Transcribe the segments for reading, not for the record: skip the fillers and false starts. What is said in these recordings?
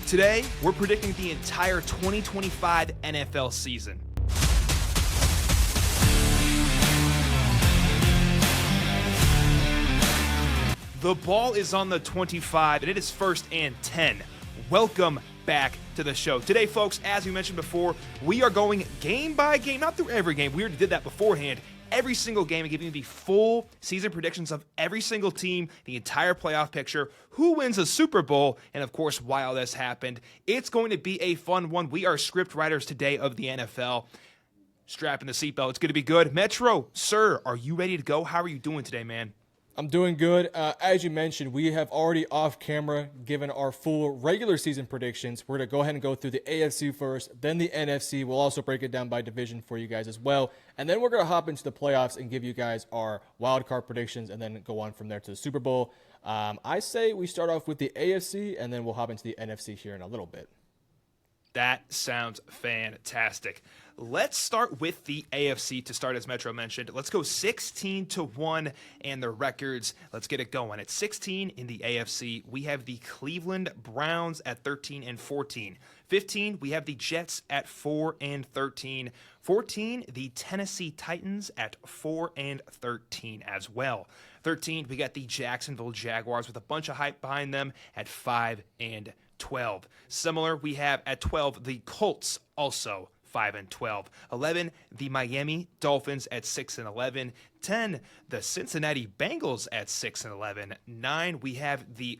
Today, we're predicting the entire 2025 NFL season. The ball is on the 25, and it is 1st and 10. Welcome back to the show. Today, folks, as we mentioned before, we are going game by game, not through every game. We already did that beforehand. Every single game and giving you the full season predictions of every single team, the entire playoff picture, who wins a Super Bowl, and of course, why all this happened. It's going to be a fun one. We are script writers today of the NFL. Strap in the seatbelt. It's going to be good. Metro, sir, are you ready to go? How are you doing today, man? I'm doing good. As you mentioned, we have already off camera given our full regular season predictions. We're going to go ahead and go through the AFC first, then the NFC. We'll also break it down by division for you guys as well. And then we're going to hop into the playoffs and give you guys our wildcard predictions and then go on from there to the Super Bowl. I say we start off with the AFC and then we'll hop into the NFC here in a little bit. That sounds fantastic. Let's start with the AFC to start, as Metro mentioned. Let's go 16-1 and the records. Let's get it going. At 16 in the AFC, we have the Cleveland Browns at 13-14. 15, we have the Jets at 4-13. 14, the Tennessee Titans at 4-13 as well. 13, we got the Jacksonville Jaguars with a bunch of hype behind them at 5-12. Similar, we have at 12 the Colts, also 5-12. 11, the Miami Dolphins at 6-11. 10, the Cincinnati Bengals at 6-11. 9, we have the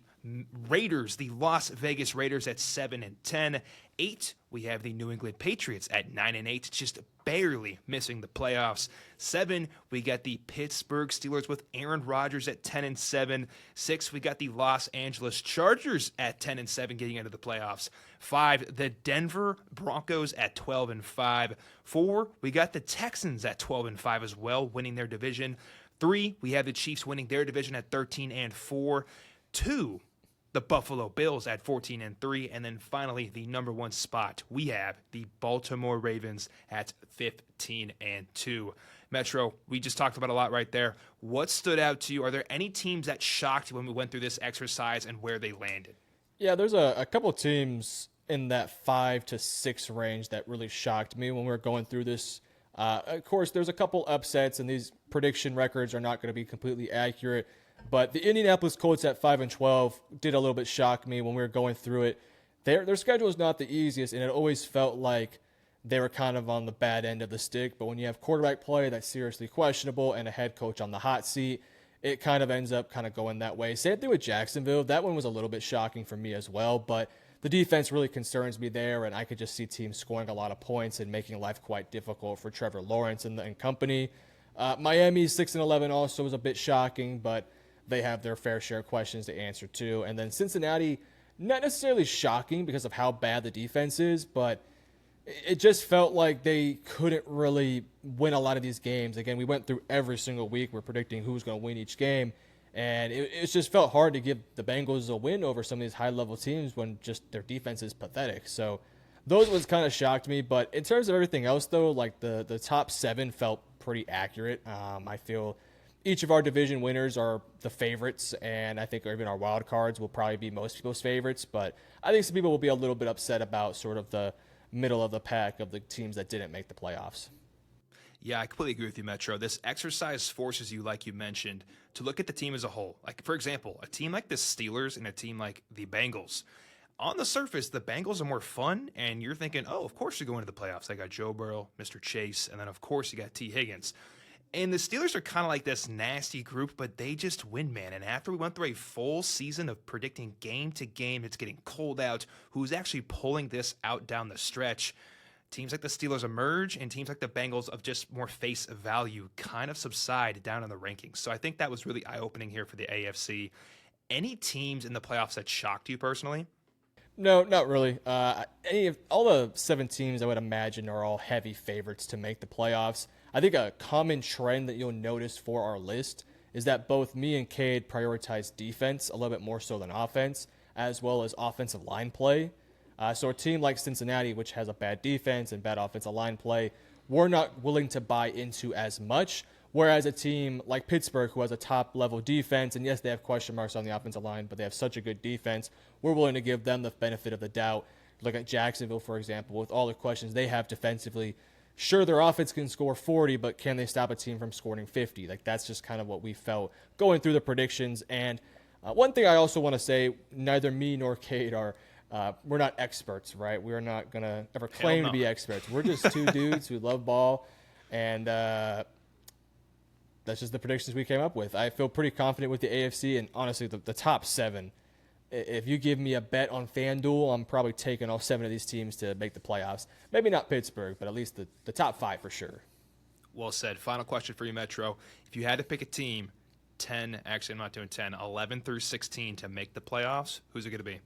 Raiders, the Las Vegas Raiders at 7-10. 8, we have the New England Patriots at 9-8, just barely missing the playoffs. 7, we got the Pittsburgh Steelers with Aaron Rodgers at 10-7. 6, we got the Los Angeles Chargers at 10-7, getting into the playoffs. 5, the Denver Broncos at 12-5. 4, we got the Texans at 12-5 as well, winning their division. 3, we have the Chiefs winning their division at 13-4. 2, the Buffalo Bills at 14-3, and then finally the number one spot, we have the Baltimore Ravens at 15-2. Metro, we just talked about a lot right there. What stood out to you? Are there any teams that shocked you when we went through this exercise and where they landed? Yeah, there's a couple teams in that 5 to 6 range that really shocked me when we were going through this. Of course, there's a couple upsets, and these prediction records are not going to be completely accurate. But the Indianapolis Colts at 5-12 did a little bit shock me when we were going through it. Their schedule is not the easiest, and it always felt like they were kind of on the bad end of the stick. But when you have quarterback play that's seriously questionable and a head coach on the hot seat, it kind of ends up kind of going that way. Same thing with Jacksonville. That one was a little bit shocking for me as well. But the defense really concerns me there, and I could just see teams scoring a lot of points and making life quite difficult for Trevor Lawrence and company. Miami 6-11 also was a bit shocking, but they have their fair share of questions to answer too. And then Cincinnati, not necessarily shocking because of how bad the defense is, but it just felt like they couldn't really win a lot of these games. Again, we went through every single week. We're predicting who's going to win each game. And it just felt hard to give the Bengals a win over some of these high-level teams when just their defense is pathetic. So those ones kind of shocked me. But in terms of everything else, though, like the top 7 felt pretty accurate. I feel each of our division winners are the favorites, and I think even our wild cards will probably be most people's favorites. But I think some people will be a little bit upset about sort of the middle of the pack of the teams that didn't make the playoffs. Yeah, I completely agree with you, Metro. This exercise forces you, like you mentioned, to look at the team as a whole. Like, for example, a team like the Steelers and a team like the Bengals. On the surface, the Bengals are more fun, and you're thinking, oh, of course you're going to the playoffs. They got Joe Burrow, Mr. Chase, and then, of course, you got T. Higgins. And the Steelers are kind of like this nasty group, but they just win, man. And after we went through a full season of predicting game to game, it's getting cold out, who's actually pulling this out down the stretch, teams like the Steelers emerge, and teams like the Bengals of just more face value kind of subside down in the rankings. So I think that was really eye-opening here for the AFC. Any teams in the playoffs that shocked you personally? No, not really. All the 7 teams I would imagine are all heavy favorites to make the playoffs. I think a common trend that you'll notice for our list is that both me and Cade prioritize defense a little bit more so than offense, as well as offensive line play. So a team like Cincinnati, which has a bad defense and bad offensive line play, we're not willing to buy into as much. Whereas a team like Pittsburgh, who has a top-level defense, and yes, they have question marks on the offensive line, but they have such a good defense, we're willing to give them the benefit of the doubt. Look at Jacksonville, for example, with all the questions they have defensively. Sure, their offense can score 40, but can they stop a team from scoring 50? Like, that's just kind of what we felt going through the predictions. And one thing I also want to say, neither me nor Cade are we're not experts, right? We're not going to ever claim to be experts. We're just two dudes who love ball, and that's just the predictions we came up with. I feel pretty confident with the AFC, and honestly, the top 7. If you give me a bet on FanDuel, I'm probably taking all 7 of these teams to make the playoffs. Maybe not Pittsburgh, but at least the top 5 for sure. Well said. Final question for you, Metro. If you had to pick a team, 10, actually I'm not doing 10, 11 through 16 to make the playoffs, who's it going to be?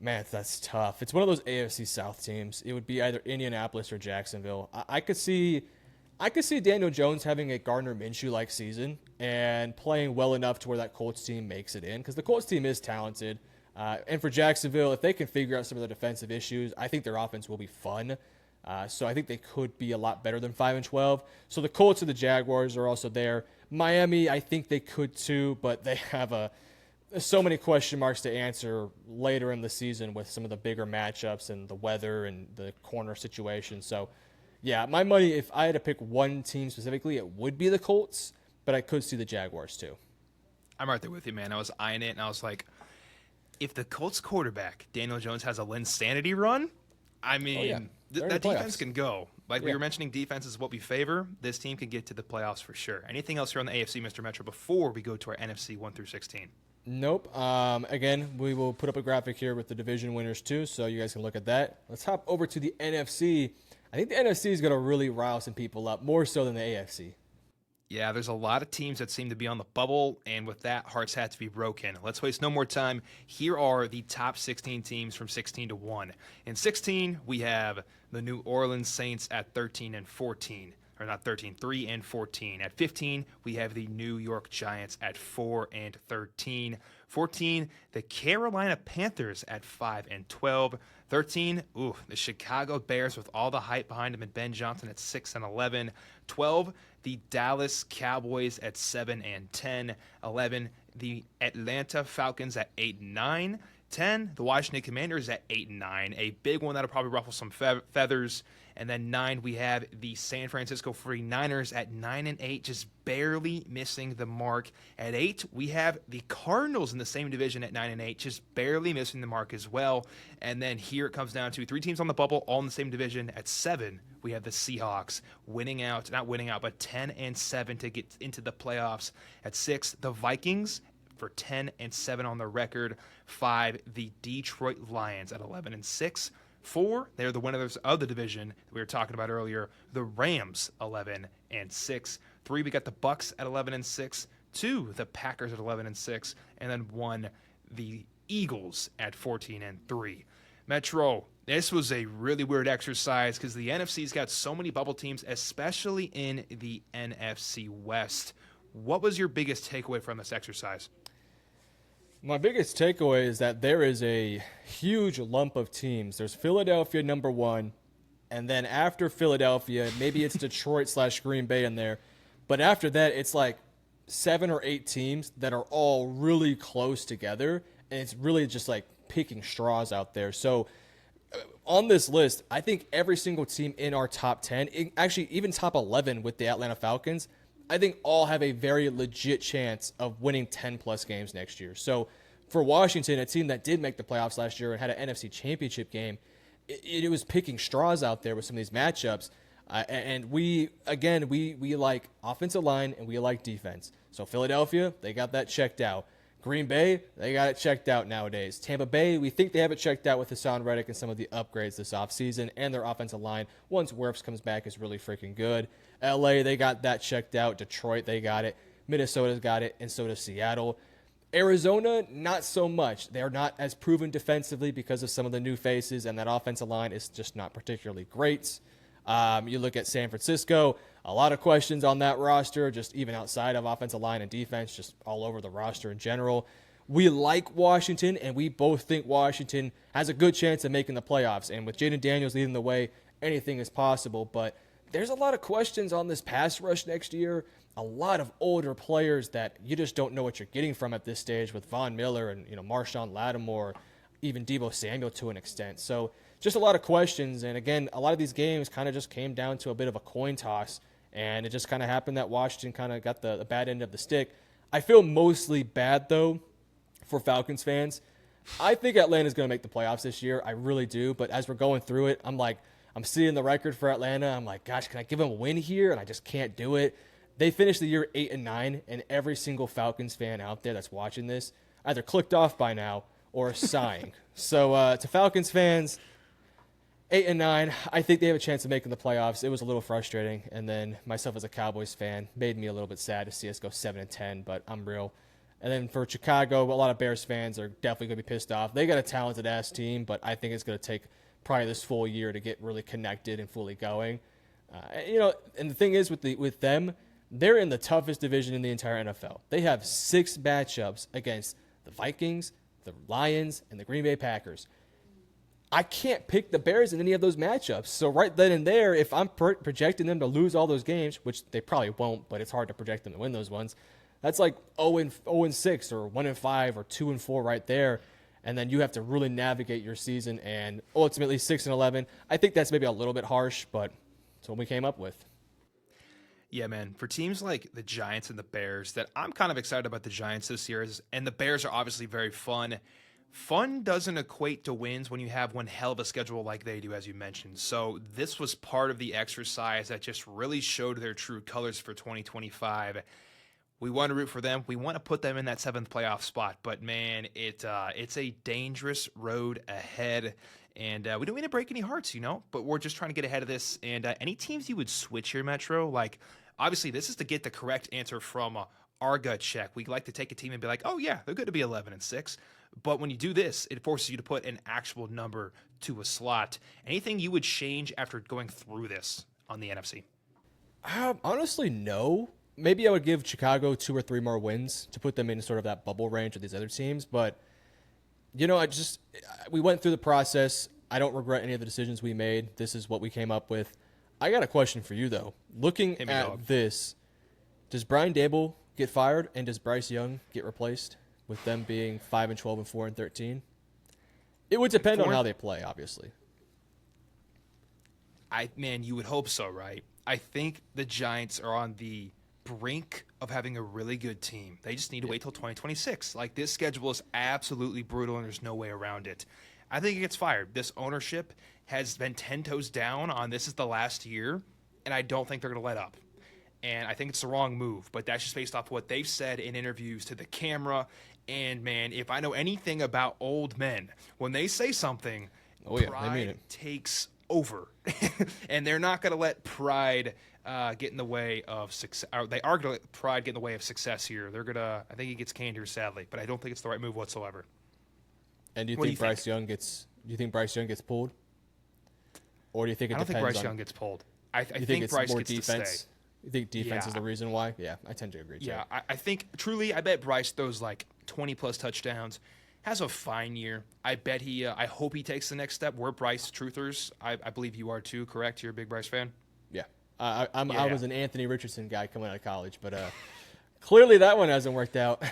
Man, that's tough. It's one of those AFC South teams. It would be either Indianapolis or Jacksonville. I could see Daniel Jones having a Gardner Minshew-like season and playing well enough to where that Colts team makes it in, because the Colts team is talented. And for Jacksonville, if they can figure out some of the defensive issues, I think their offense will be fun. So I think they could be a lot better than 5-12. So the Colts and the Jaguars are also there. Miami, I think they could too, but they have so many question marks to answer later in the season with some of the bigger matchups and the weather and the corner situation. So, yeah, my money, if I had to pick one team specifically, it would be the Colts, but I could see the Jaguars too. I'm right there with you, man. I was eyeing it, and I was like, if the Colts quarterback, Daniel Jones, has a Linsanity run, I mean, that defense can go. Like we were mentioning, defense is what we favor. This team can get to the playoffs for sure. Anything else here on the AFC, Mr. Metro, before we go to our NFC 1 through 16? Nope. Again, we will put up a graphic here with the division winners too, so you guys can look at that. Let's hop over to the NFC. I think the NFC is going to really rile some people up, more so than the AFC. Yeah, there's a lot of teams that seem to be on the bubble, and with that, hearts had to be broken. Let's waste no more time. Here are the top 16 teams from 16 to 1. In 16, we have the New Orleans Saints at 13 and 14. Or not 13, 3 and 14. At 15, we have the New York Giants at 4 and 13. 14, the Carolina Panthers at 5 and 12. 13, the Chicago Bears with all the hype behind them and Ben Johnson at 6 and 11. 12, the Dallas Cowboys at 7 and 10. 11, the Atlanta Falcons at 8 and 9. 10, the Washington Commanders at 8 and 9. A big one that'll probably ruffle some feathers. And then 9, we have the San Francisco 49ers at 9 and 8, just barely missing the mark. At 8, we have the Cardinals in the same division at 9 and 8, just barely missing the mark as well. And then here it comes down to 3 teams on the bubble, all in the same division. At 7, we have the Seahawks not winning out, but 10 and 7 to get into the playoffs. At 6, the Vikings for 10 and 7 on the record. 5, the Detroit Lions at 11 and 6. 4, they're the winners of the division that we were talking about earlier. The Rams, 11 and 6. 3, we got the Bucks at 11 and 6. 2, the Packers at 11 and 6. And then 1, the Eagles at 14 and 3. Metro, this was a really weird exercise because the NFC's got so many bubble teams, especially in the NFC West. What was your biggest takeaway from this exercise? My biggest takeaway is that there is a huge lump of teams. There's Philadelphia number 1, and then after Philadelphia, maybe it's Detroit / Green Bay in there. But after that, it's like 7 or 8 teams that are all really close together, and it's really just like picking straws out there. So on this list, I think every single team in our top 10, actually even top 11 with the Atlanta Falcons, I think all have a very legit chance of winning 10-plus games next year. So for Washington, a team that did make the playoffs last year and had an NFC Championship game, it was picking straws out there with some of these matchups. And we like offensive line and we like defense. So Philadelphia, they got that checked out. Green Bay, they got it checked out nowadays. Tampa Bay, we think they have it checked out with Hassan Reddick and some of the upgrades this offseason, and their offensive line, once Wirfs comes back, is really freaking good. LA, they got that checked out. Detroit, they got it. Minnesota's got it, and so does Seattle. Arizona, not so much. They're not as proven defensively because of some of the new faces, and that offensive line is just not particularly great. You look at San Francisco, a lot of questions on that roster, just even outside of offensive line and defense, just all over the roster in general. We like Washington, and we both think Washington has a good chance of making the playoffs. And with Jaden Daniels leading the way, anything is possible. But there's a lot of questions on this pass rush next year. A lot of older players that you just don't know what you're getting from at this stage with Von Miller and, Marshawn Lattimore, even Deebo Samuel to an extent. So just a lot of questions. And again, a lot of these games kind of just came down to a bit of a coin toss. And it just kind of happened that Washington kind of got the bad end of the stick. I feel mostly bad, though, for Falcons fans. I think Atlanta's going to make the playoffs this year. I really do. But as we're going through it, I'm seeing the record for Atlanta. I'm like, gosh, can I give them a win here? And I just can't do it. They finished the year 8-9, and every single Falcons fan out there that's watching this either clicked off by now or sighing. So to Falcons fans, 8-9, I think they have a chance of making the playoffs. It was a little frustrating, and then myself as a Cowboys fan made me a little bit sad to see us go 7-10, but I'm real. And then for Chicago, a lot of Bears fans are definitely going to be pissed off. They got a talented-ass team, but I think it's going to take probably this full year to get really connected and fully going. And the thing is with them, they're in the toughest division in the entire NFL. They have 6 matchups against the Vikings, the Lions, and the Green Bay Packers. I can't pick the Bears in any of those matchups. So right then and there, if I'm projecting them to lose all those games, which they probably won't, but it's hard to project them to win those ones, that's like 0-6 or 1-5 or 2-4 right there. And then you have to really navigate your season, and ultimately 6-11. I think that's maybe a little bit harsh, but it's what we came up with. Yeah, man. For teams like the Giants and the Bears, that I'm kind of excited about the Giants this year, and the Bears are obviously very fun. Fun doesn't equate to wins when you have one hell of a schedule like they do, as you mentioned. So this was part of the exercise that just really showed their true colors for 2025. We want to root for them. We want to put them in that 7th playoff spot. But, man, it's a dangerous road ahead. And we don't mean to break any hearts, but we're just trying to get ahead of this. And any teams you would switch here, Metro, obviously this is to get the correct answer from our gut check. We like to take a team and be like, oh, yeah, they're good to be 11-6. But when you do this, it forces you to put an actual number to a slot. Anything you would change after going through this on the NFC? Honestly, no. Maybe I would give Chicago 2 or 3 more wins to put them in sort of that bubble range of these other teams. But, we went through the process. I don't regret any of the decisions we made. This is what we came up with. I got a question for you, though. Looking at this, does Brian Daboll get fired and does Bryce Young get replaced with them being 5-12 and 4-13? It would depend on how they play, obviously. You would hope so, right? I think the Giants are on the brink of having a really good team. They just need to wait till 2026. This schedule is absolutely brutal, and there's no way around it. I think it gets fired. This ownership has been 10 toes down on this is the last year, and I don't think they're going to let up. And I think it's the wrong move, but that's just based off what they've said in interviews to the camera. And, man, if I know anything about old men, when they say something, pride takes over. And they're not going to let pride get in the way of success. They are going to let pride get in the way of success here. I think he gets canned here, sadly, but I don't think it's the right move whatsoever. And do you think Bryce Young gets pulled? Or do you think it depends on... I don't think Bryce Young gets pulled. I think Bryce gets defense? To stay. You think defense is the reason why? Yeah, I tend to agree. Yeah, I think, truly, I bet Bryce throws 20-plus touchdowns, has a fine year. I bet I hope he takes the next step. We're Bryce truthers. I believe you are too, correct? You're a big Bryce fan? Yeah. I was an Anthony Richardson guy coming out of college, but clearly that one hasn't worked out.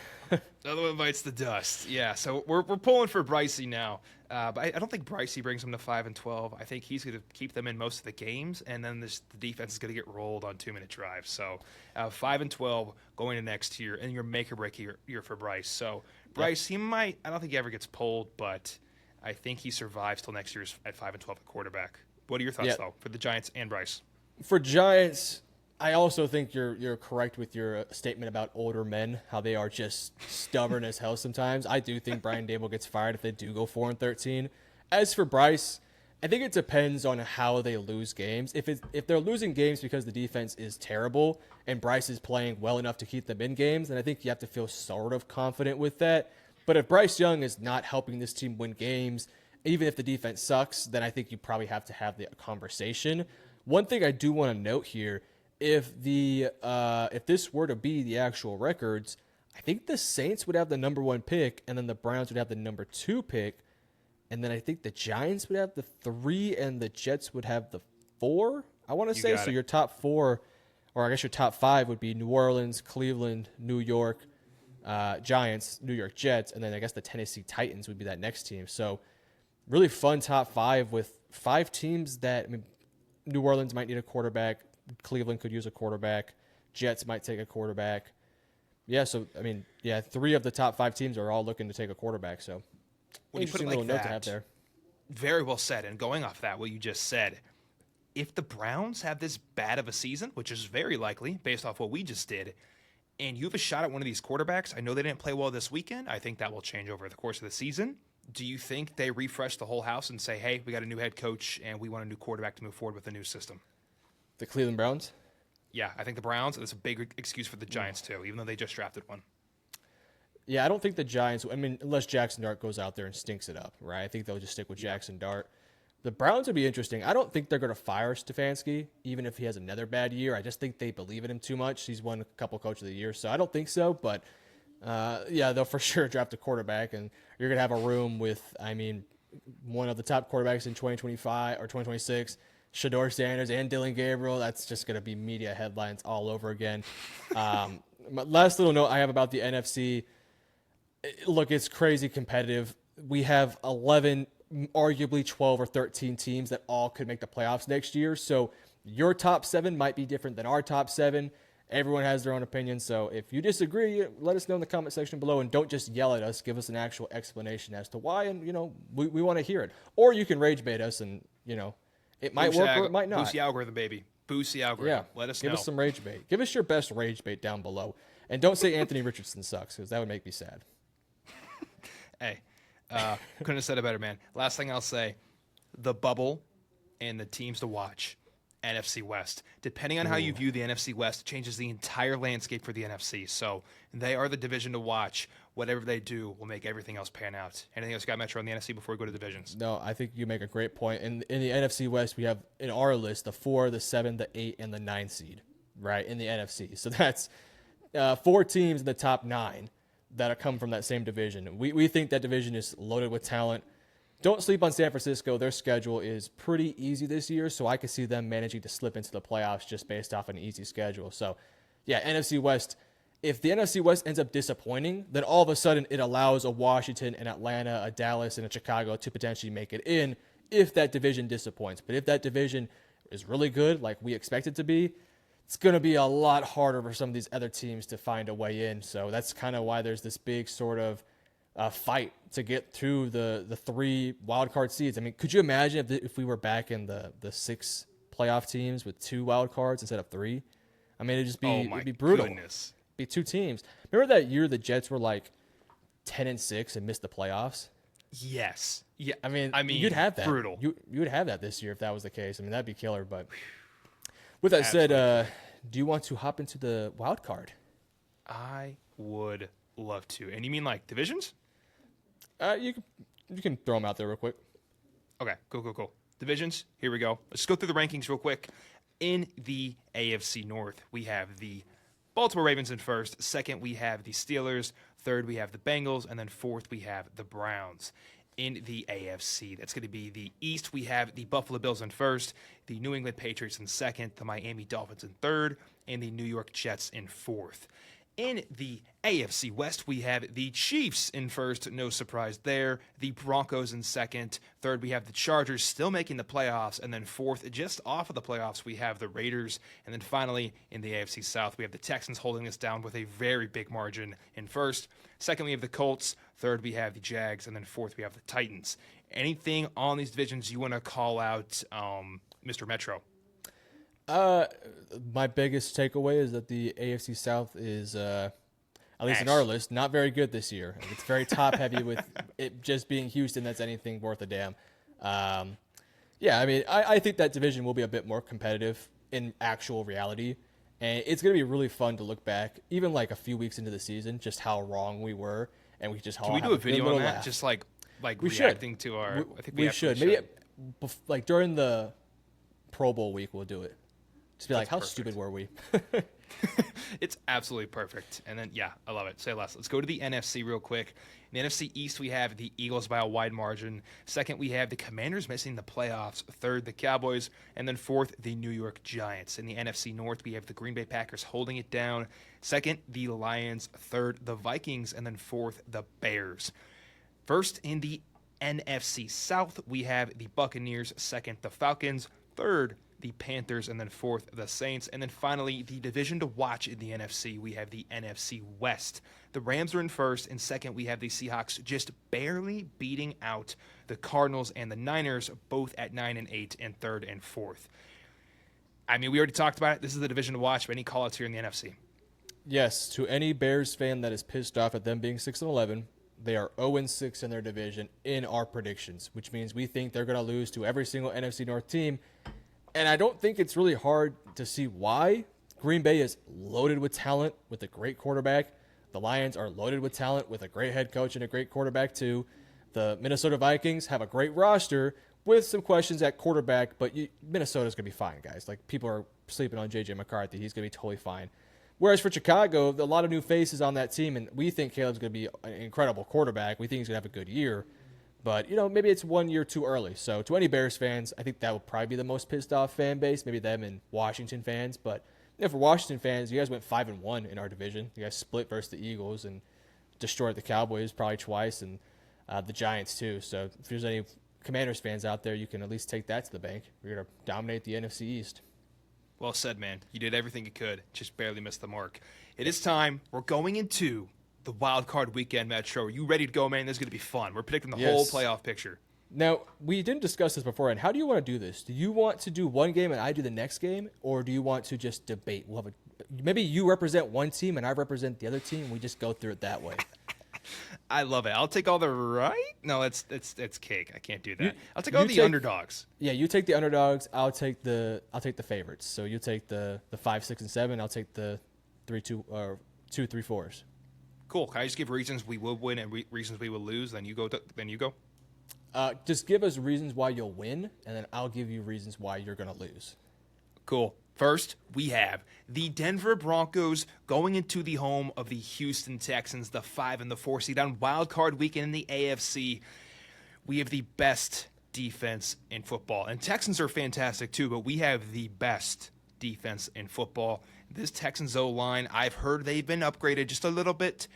Another one bites the dust. Yeah, so we're pulling for Brycey now. But I don't think Brycey brings them to 5-12. I think he's going to keep them in most of the games, and then the defense is going to get rolled on 2-minute drives. So 5-12 going to next year, and your make-or-break year for Bryce. So Bryce, he might – I don't think he ever gets pulled, but I think he survives till next year at 5-12 at quarterback. What are your thoughts, though, for the Giants and Bryce? For Giants – I also think you're correct with your statement about older men, how they are just stubborn as hell sometimes. I do think Brian Daboll gets fired if they do go 4-13. As for Bryce, I think it depends on how they lose games. If they're losing games because the defense is terrible and Bryce is playing well enough to keep them in games, then I think you have to feel sort of confident with that. But if Bryce Young is not helping this team win games, even if the defense sucks, then I think you probably have to have the conversation. One thing I do want to note here, if this were to be the actual records, I think the Saints would have the number 1 pick, and then the Browns would have the number 2 pick, and then I think the Giants would have the 3, and the Jets would have the 4. I want to You say got so. it. Your top four, or I guess your top five, would be New Orleans, Cleveland, New York, Giants, New York Jets, and then I guess the Tennessee Titans would be that next team. So really fun top five with 5 teams that, I mean, New Orleans might need a quarterback. Cleveland could use a quarterback. Jets might take a quarterback. Yeah, so, I mean, 3 of the top 5 teams are all looking to take a quarterback. So When you put it interesting like little note to have that, there. very well said. And going off that, what you just said, if the Browns have this bad of a season, which is very likely based off what we just did, and you have a shot at one of these quarterbacks, I know they didn't play well this weekend. I think that will change over the course of the season. Do you think they refresh the whole house and say, hey, we got a new head coach and we want a new quarterback to move forward with a new system? The Cleveland Browns? Yeah, I think the Browns, and it's a big excuse for the Giants too, even though they just drafted one. Yeah, I don't think the Giants, I mean, unless Jackson Dart goes out there and stinks it up, right? I think they'll just stick with Jackson Dart. The Browns would be interesting. I don't think they're going to fire Stefanski, even if he has another bad year. I just think they believe in him too much. He's won a couple Coach of the Year, so I don't think so. But, they'll for sure draft a quarterback, and you're going to have a room with, I mean, one of the top quarterbacks in 2025 or 2026, Shador Sanders and Dylan Gabriel. That's just going to be media headlines all over again. Last little note I have about the NFC. Look, it's crazy competitive. We have 11, arguably 12 or 13 teams that all could make the playoffs next year. So your top 7 might be different than our top 7. Everyone has their own opinion. So if you disagree, let us know in the comment section below, and don't just yell at us. Give us an actual explanation as to why, and, we want to hear it. Or you can rage bait us, and, it might work or it might not. Boost the algorithm, baby. Boost the algorithm. Yeah. Let us know. Give us some rage bait. Give us your best rage bait down below. And don't say Anthony Richardson sucks, because that would make me sad. Hey, couldn't have said it better, man. Last thing I'll say, the bubble and the teams to watch, NFC West. Depending on how you view the NFC West, it changes the entire landscape for the NFC. So they are the division to watch. Whatever they do will make everything else pan out. Anything else, got Metro on the NFC before we go to divisions? No, I think you make a great point. In the NFC West, we have in our list the 4, the 7, the 8, and the 9 seed, right, in the NFC. So that's 4 teams in the top 9 that come from that same division. We think that division is loaded with talent. Don't sleep on San Francisco. Their schedule is pretty easy this year, so I could see them managing to slip into the playoffs just based off an easy schedule. So, yeah, NFC West. If the NFC West ends up disappointing, then all of a sudden it allows a Washington, an Atlanta, a Dallas, and a Chicago to potentially make it in if that division disappoints. But if that division is really good, like we expect it to be, it's going to be a lot harder for some of these other teams to find a way in. So that's kind of why there's this big sort of fight to get through the 3 wildcard seeds. I mean, could you imagine if we were back in the 6 playoff teams with 2 wildcards instead of 3? I mean, it'd be brutal. Goodness. Be 2 teams. Remember that year the Jets were like 10-6 and missed the playoffs? Yes. Yeah. I mean, you'd have that. Brutal. You would have that this year if that was the case. I mean, that'd be killer. But with that said, do you want to hop into the wild card? I would love to. And you mean like divisions? You can throw them out there real quick. Okay, cool. Divisions, here we go. Let's go through the rankings real quick. In the AFC North, we have the Baltimore Ravens in first. Second, we have the Steelers. Third, we have the Bengals. And then fourth, we have the Browns. In the AFC, that's going to be the East. We have the Buffalo Bills in first, the New England Patriots in second, the Miami Dolphins in third, and the New York Jets in fourth. In the AFC West, we have the Chiefs in first, no surprise there. The Broncos in second. Third, we have the Chargers still making the playoffs. And then fourth, just off of the playoffs, we have the Raiders. And then finally, in the AFC South, we have the Texans holding us down with a very big margin in first. Second, we have the Colts. Third, we have the Jags. And then fourth, we have the Titans. Anything on these divisions you want to call out, Mr. Metro? My biggest takeaway is that the AFC South is, at least in our list, not very good this year. It's very top heavy with it just being Houston. That's anything worth a damn. I mean, I think that division will be a bit more competitive in actual reality. And it's going to be really fun to look back, even like a few weeks into the season, just how wrong we were. And we just Can we do a video on that? Laugh. Just like we reacting should. to our. I think we should. Maybe like during the Pro Bowl week, we'll do it. Just be like, how stupid were we? It's absolutely perfect. And then, yeah, I love it. Say less. Let's go to the NFC real quick. In the NFC East, we have the Eagles by a wide margin. Second, we have the Commanders missing the playoffs. Third, the Cowboys. And then fourth, the New York Giants. In the NFC North, we have the Green Bay Packers holding it down. Second, the Lions. Third, the Vikings. And then fourth, the Bears. First, in the NFC South, we have the Buccaneers. Second, the Falcons. Third, the Panthers. And then fourth, the Saints. And then finally, the division to watch in the NFC, we have the NFC West. The Rams are in first. And second, we have the Seahawks just barely beating out the Cardinals and the Niners, both at 9-8 and third and fourth. I mean, we already talked about it. This is the division to watch. But any call-outs here in the NFC? Yes, to any Bears fan that is pissed off at them being 6-11, they are 0-6 in their division in our predictions, which means we think they're going to lose to every single NFC North team. And I don't think it's really hard to see why. Green Bay is loaded with talent with a great quarterback. The Lions are loaded with talent with a great head coach and a great quarterback too. The Minnesota Vikings have a great roster with some questions at quarterback, but Minnesota's going to be fine, guys. Like, people are sleeping on J.J. McCarthy. He's going to be totally fine. Whereas for Chicago, a lot of new faces on that team, and we think Caleb's going to be an incredible quarterback. We think he's going to have a good year. But, maybe it's 1 year too early. So to any Bears fans, I think that will probably be the most pissed off fan base, maybe them and Washington fans. But for Washington fans, you guys went 5-1 in our division. You guys split versus the Eagles and destroyed the Cowboys probably twice, and the Giants too. So if there's any Commanders fans out there, you can at least take that to the bank. We're going to dominate the NFC East. Well said, man. You did everything you could. Just barely missed the mark. It is time. We're going into the Wildcard weekend, Metro. Are you ready to go, man? This is going to be fun. We're predicting the whole playoff picture. Now, we didn't discuss this before. And how do you want to do this? Do you want to do one game and I do the next game? Or do you want to just debate? Maybe you represent one team and I represent the other team. And we just go through it that way. I love it. I'll take all the right. No, it's cake. I can't do that. I'll take all the underdogs. Yeah, you take the underdogs. I'll take the favorites. So you take the 5, 6, and 7. I'll take the 3, 2, or 2, 3, 4s. Cool. Can I just give reasons we will win and reasons we will lose? Then you go. Just give us reasons why you'll win, and then I'll give you reasons why you're going to lose. Cool. First, we have the Denver Broncos going into the home of the Houston Texans, the 5 and the 4 seed on Wildcard weekend in the AFC. We have the best defense in football. And Texans are fantastic too, but we have the best defense in football. This Texans O-line, I've heard they've been upgraded just a little bit.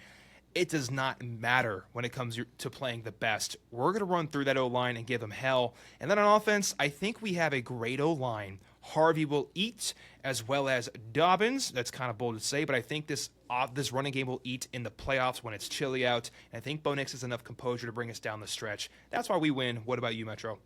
It does not matter when it comes to playing the best. We're going to run through that O-line and give them hell. And then on offense, I think we have a great O-line. Harvey will eat, as well as Dobbins. That's kind of bold to say, but I think this running game will eat in the playoffs when it's chilly out. And I think Bo Nix has enough composure to bring us down the stretch. That's why we win. What about you, Metro?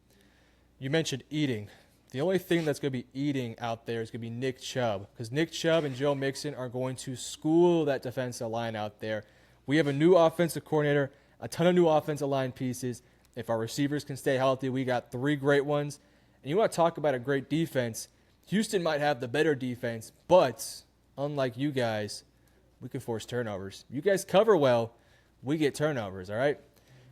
You mentioned eating. The only thing that's going to be eating out there is going to be Nick Chubb, because Nick Chubb and Joe Mixon are going to school that defensive line out there. We have a new offensive coordinator, a ton of new offensive line pieces. If our receivers can stay healthy, we got 3 great ones. And you want to talk about a great defense, Houston might have the better defense, but unlike you guys, we can force turnovers. You guys cover well, we get turnovers, all right?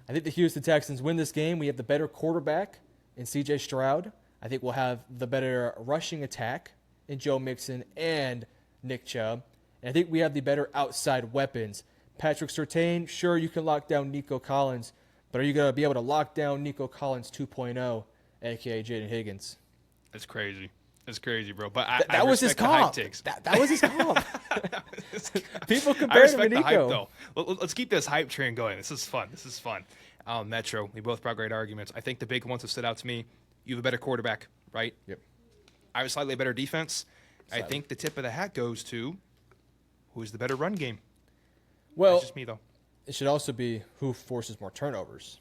I think the Houston Texans win this game. We have the better quarterback in C.J. Stroud. I think we'll have the better rushing attack in Joe Mixon and Nick Chubb. And I think we have the better outside weapons. Patrick Surtain, sure, you can lock down Nico Collins, but are you going to be able to lock down Nico Collins 2.0, a.k.a. Jaden Higgins? That's crazy. That's crazy, bro. But that was his comp. That was his comp. People compare him to Nico. The hype, though. Let's keep this hype train going. This is fun. Metro, we both brought great arguments. I think the big ones have stood out to me. You have a better quarterback, right? Yep. I have a slightly better defense. I think the tip of the hat goes to who's the better run game. Well, that's just me, though. It should also be who forces more turnovers.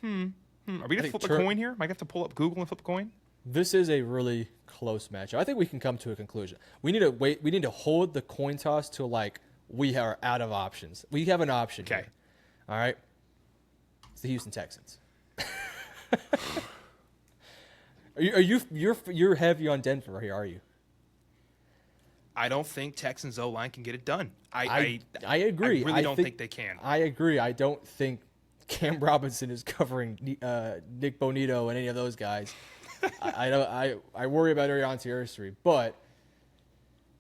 Are we going to flip a coin here? Might have to pull up Google and flip a coin? This is a really close matchup. I think we can come to a conclusion. We need to wait. We need to hold the coin toss till we are out of options. We have an option. Okay. Here. All right. It's the Houston Texans. You're heavy on Denver here, are you? I don't think Texans O-line can get it done. I agree. I really don't think they can. I agree. I don't think Cam Robinson is covering Nick Bonito and any of those guys. I worry about Arian Thierry, but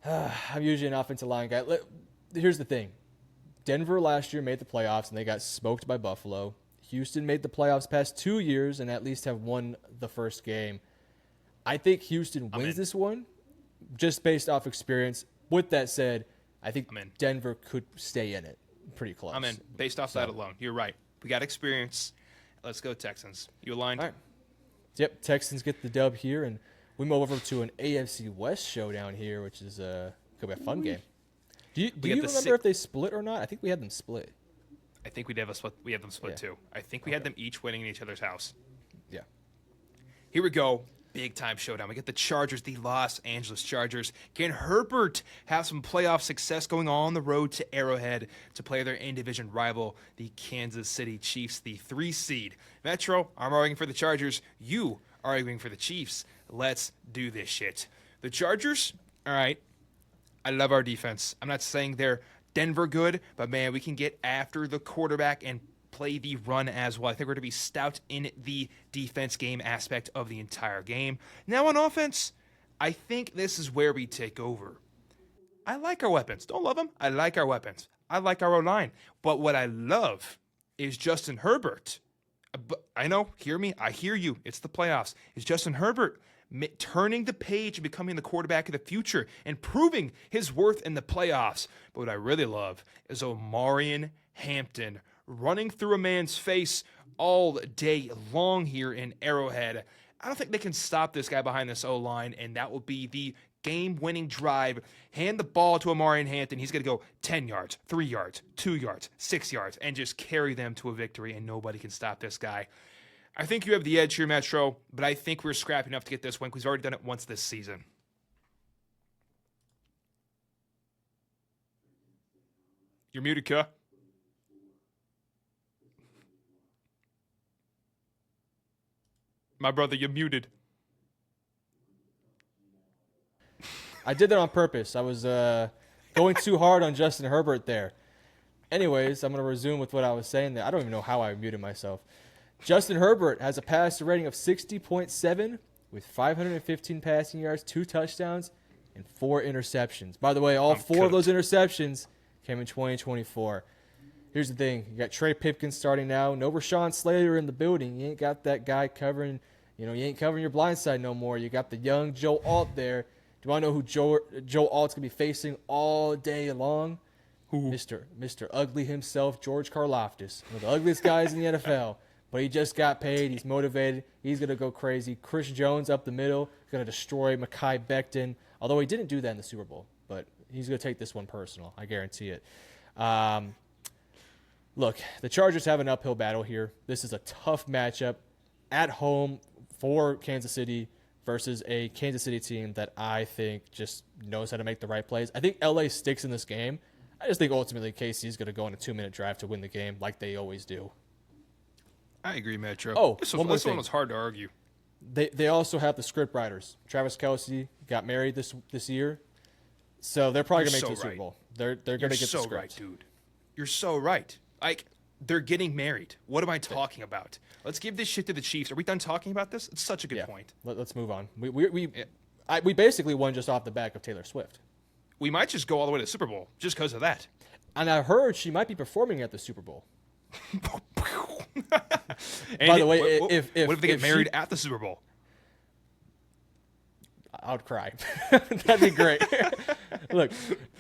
I'm usually an offensive line guy. Here's the thing. Denver last year made the playoffs, and they got smoked by Buffalo. Houston made the playoffs past 2 years and at least have won the first game. I think Houston wins this one just based off experience. With that said, I think Denver could stay in it pretty close. I'm in. Based off that alone. You're right. We got experience. Let's go Texans. You aligned? All right. Yep, Texans get the dub here, and we move over to an AFC West showdown here, which is could be a fun game. Do you remember if they split or not? I think we had them split. I think we have them split too. I think we had them each winning in each other's house. Yeah. Here we go. Big time showdown. We get the Chargers, the Los Angeles Chargers. Can Herbert have some playoff success going on the road to Arrowhead to play their in-division rival, the Kansas City Chiefs, the 3 seed? Metro, I'm arguing for the Chargers. You are arguing for the Chiefs. Let's do this shit. The Chargers, all right, I love our defense. I'm not saying they're Denver good, but man, we can get after the quarterback and play the run as well. I think we're going to be stout in the defense game aspect of the entire game. Now on offense, I think this is where we take over. I like our weapons. Don't love them. I like our weapons. I like our O-line. But what I love is Justin Herbert. I know, hear me. I hear you. It's the playoffs. It's Justin Herbert turning the page and becoming the quarterback of the future and proving his worth in the playoffs. But what I really love is Omarion Hampton running through a man's face all day long here in Arrowhead. I don't think they can stop this guy behind this O-line, and that will be the game-winning drive. Hand the ball to Omarion Hampton. He's going to go 10 yards, 3 yards, 2 yards, 6 yards, and just carry them to a victory, and nobody can stop this guy. I think you have the edge here, Metro, but I think we're scrappy enough to get this win because we've already done it once this season. You're muted, Kuh. My brother, you're muted. I did that on purpose. I was going too hard on Justin Herbert there. Anyways, I'm going to resume with what I was saying there. I don't even know how I muted myself. Justin Herbert has a passer rating of 60.7 with 515 passing yards, 2 touchdowns, and 4 interceptions. By the way, all 4 of those interceptions came in 2024. Here's the thing. You got Trey Pipkins starting now. No Rashawn Slater in the building. You ain't got that guy covering, you ain't covering your blind side no more. You got the young Joe Alt there. Do you want to know who Joe Alt's going to be facing all day long? Who? Mr. Ugly himself, George Karlaftis. One of the ugliest guys in the NFL. But he just got paid. He's motivated. He's going to go crazy. Chris Jones up the middle. Going to destroy Mekhi Becton. Although he didn't do that in the Super Bowl. But he's going to take this one personal. I guarantee it. Look, the Chargers have an uphill battle here. This is a tough matchup at home for Kansas City versus a Kansas City team that I think just knows how to make the right plays. I think LA sticks in this game. I just think ultimately KC is going to go on a 2-minute drive to win the game like they always do. I agree, Metro. Oh, this one one was hard to argue. They also have the script writers. Travis Kelce got married this year, so they're probably going to make it to the Super Bowl. They're going to get the script. You're so right, dude. You're so right. Like, they're getting married. What am I talking about? Let's give this shit to the Chiefs. Are we done talking about this? It's such a good point. Let's move on. We basically won just off the back of Taylor Swift. We might just go all the way to the Super Bowl just because of that. And I heard she might be performing at the Super Bowl. By the way, if they get married at the Super Bowl? I would cry. That'd be great. Look,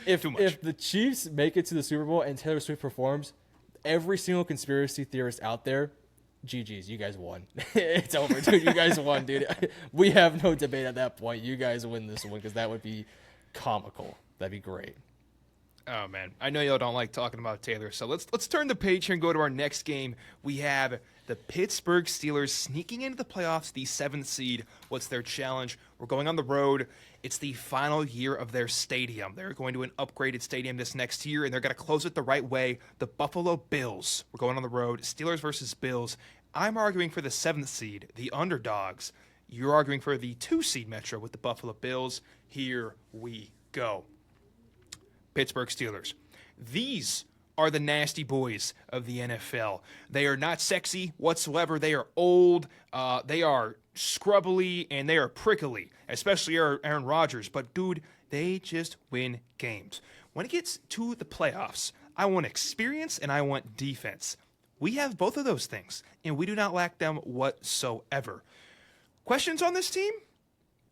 if the Chiefs make it to the Super Bowl and Taylor Swift performs, every single conspiracy theorist out there, GG's, you guys won. It's over, dude. You guys won, dude. We have no debate at that point. You guys win this one because that would be comical. That'd be great. Oh, man. I know y'all don't like talking about Taylor, so let's turn the page here and go to our next game. We have the Pittsburgh Steelers sneaking into the playoffs, the 7th seed. What's their challenge? We're going on the road. It's the final year of their stadium. They're going to an upgraded stadium this next year, and they're going to close it the right way. The Buffalo Bills. We're going on the road. Steelers versus Bills. I'm arguing for the 7th seed, the underdogs. You're arguing for the 2 seed, Metro, with the Buffalo Bills. Here we go. Pittsburgh Steelers. These are the nasty boys of the NFL. They are not sexy whatsoever. They are old. They are scrubbly, and they are prickly, especially Aaron Rodgers. But, dude, They just win games. When it gets to the playoffs, I want experience and I want defense. We have both of those things, and we do not lack them whatsoever. Questions on this team?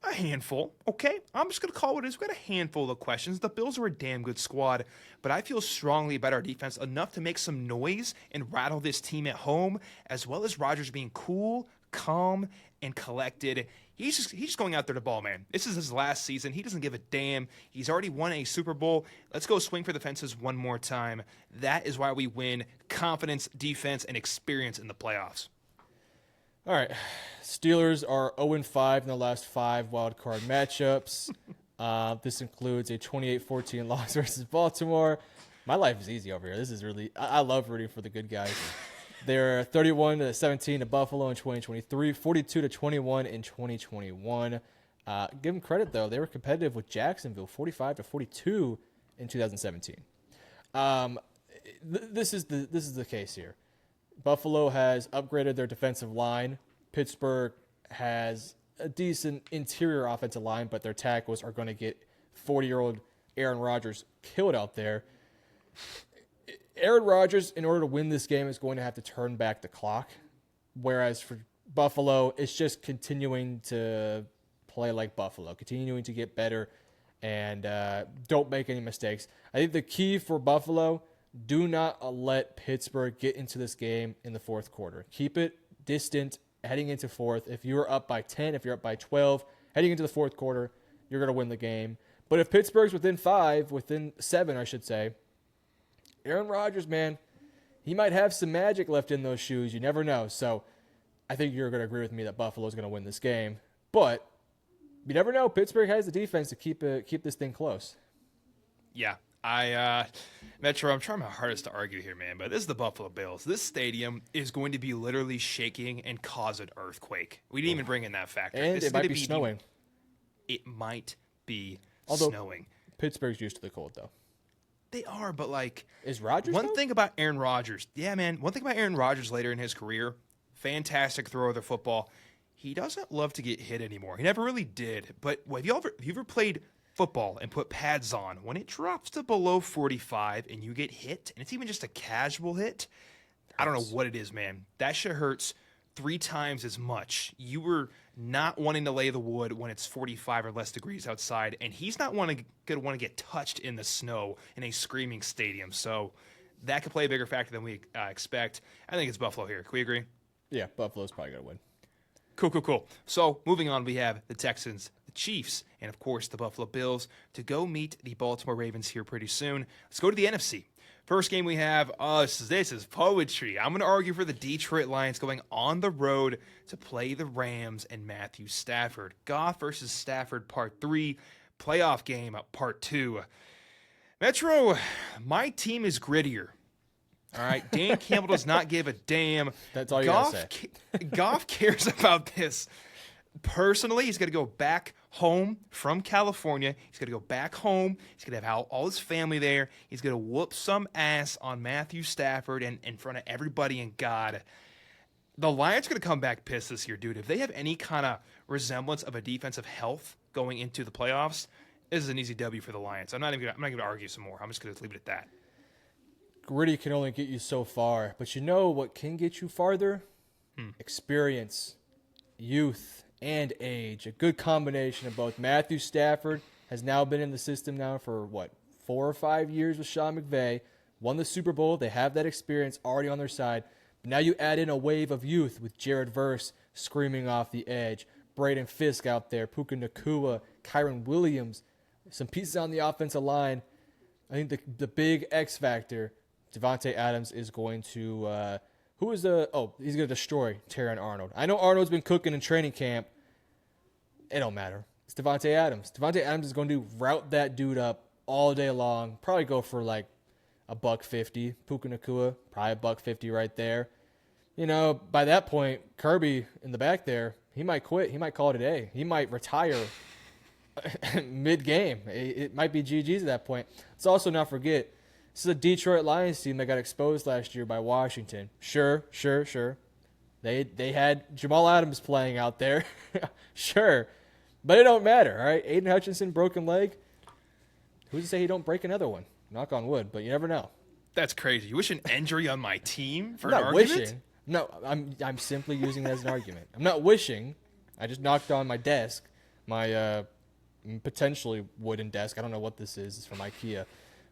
A handful, okay? I'm just going to call it as we've got a handful of questions. The Bills are a damn good squad, but I feel strongly about our defense enough to make some noise and rattle this team at home, as well as Rodgers being cool, calm, and collected. He's just going out there to ball, man. This is his last season. He doesn't give a damn. He's already won a Super Bowl. Let's go swing for the fences one more time. That is why we win. Confidence, defense, and experience in the playoffs. All right. Steelers are 0-5 in the last 5 wildcard matchups. This includes a 28-14 loss versus Baltimore. My life is easy over here. This is really – I love rooting for the good guys. They're 31-17 to Buffalo in 2023, 42-21 in 2021. Give them credit, though. They were competitive with Jacksonville, 45-42 in 2017. This is the case here. Buffalo has upgraded their defensive line. Pittsburgh has a decent interior offensive line, but their tackles are going to get 40-year-old Aaron Rodgers killed out there. Aaron Rodgers, in order to win this game, is going to have to turn back the clock, whereas for Buffalo, it's just continuing to play like Buffalo, continuing to get better, and don't make any mistakes. I think the key for Buffalo, do not let Pittsburgh get into this game in the fourth quarter. Keep it distant heading into fourth. If you're up by 10, if you're up by 12, heading into the fourth quarter, you're going to win the game. But if Pittsburgh's within 7, I should say, Aaron Rodgers, man, he might have some magic left in those shoes. You never know. So I think you're going to agree with me that Buffalo's going to win this game. But you never know. Pittsburgh has the defense to keep this thing close. Yeah. Metro, I'm trying my hardest to argue here, man, but this is the Buffalo Bills. This stadium is going to be literally shaking and cause an earthquake. We didn't even bring in that factor. And it might be snowing. It might be Although snowing. Pittsburgh's used to the cold, though. They are, but like... Is Rodgers, One thing about Aaron Rodgers... Yeah, man. One thing about Aaron Rodgers later in his career, fantastic thrower of the football, he doesn't love to get hit anymore. He never really did. But have you ever played football and put pads on? When it drops to below 45 and you get hit, and it's even just a casual hit, I don't know what it is, man. That shit hurts 3 times as much. You were not wanting to lay the wood when it's 45 or less degrees outside, and he's not going to want to get touched in the snow in a screaming stadium. So that could play a bigger factor than we expect. I think it's Buffalo here. Can we agree? Yeah, Buffalo's probably going to win. Cool. So moving on, we have the Texans, the Chiefs, and of course the Buffalo Bills to go meet the Baltimore Ravens here pretty soon. Let's go to the NFC. First game we have, this is poetry. I'm going to argue for the Detroit Lions going on the road to play the Rams and Matthew Stafford. Goff versus Stafford, part 3. Playoff game, part 2. Metro, my team is grittier. All right, Dan Campbell does not give a damn. That's all you got to say. Goff cares about this. Personally, he's going to go back home from California. He's going to go back home. He's going to have all his family there. He's going to whoop some ass on Matthew Stafford and in front of everybody and God. The Lions are going to come back pissed this year, dude. If they have any kind of resemblance of a defensive health going into the playoffs, this is an easy W for the Lions. I'm not going to argue some more. I'm just going to leave it at that. Gritty can only get you so far, but you know what can get you farther? Experience, youth, and age. A good combination of both. Matthew Stafford has now been in the system now for, 4 or 5 years with Sean McVay. Won the Super Bowl. They have that experience already on their side. But now you add in a wave of youth with Jared Verse screaming off the edge. Braden Fisk out there. Puka Nacua. Kyron Williams. Some pieces on the offensive line. I think the big X factor, Devontae Adams, is going to he's going to destroy Terron Arnold. I know Arnold's been cooking in training camp. It don't matter. It's Devontae Adams. Devontae Adams is going to route that dude up all day long. Probably go for like $150. Puka Nacua, probably $150 right there. You know, by that point, Kirby in the back there, he might quit. He might call it a day. He might retire mid-game. It might be GG's at that point. Let's also not forget, this is a Detroit Lions team that got exposed last year by Washington. Sure. They had Jamal Adams playing out there. Sure. But it don't matter, all right? Aiden Hutchinson, broken leg. Who's to say he don't break another one? Knock on wood, but you never know. That's crazy. You wish an injury on my team for I'm an not argument? wishing. No, I'm simply using it as an argument. I'm not wishing. I just knocked on my desk, my potentially wooden desk. I don't know what this is. It's from IKEA.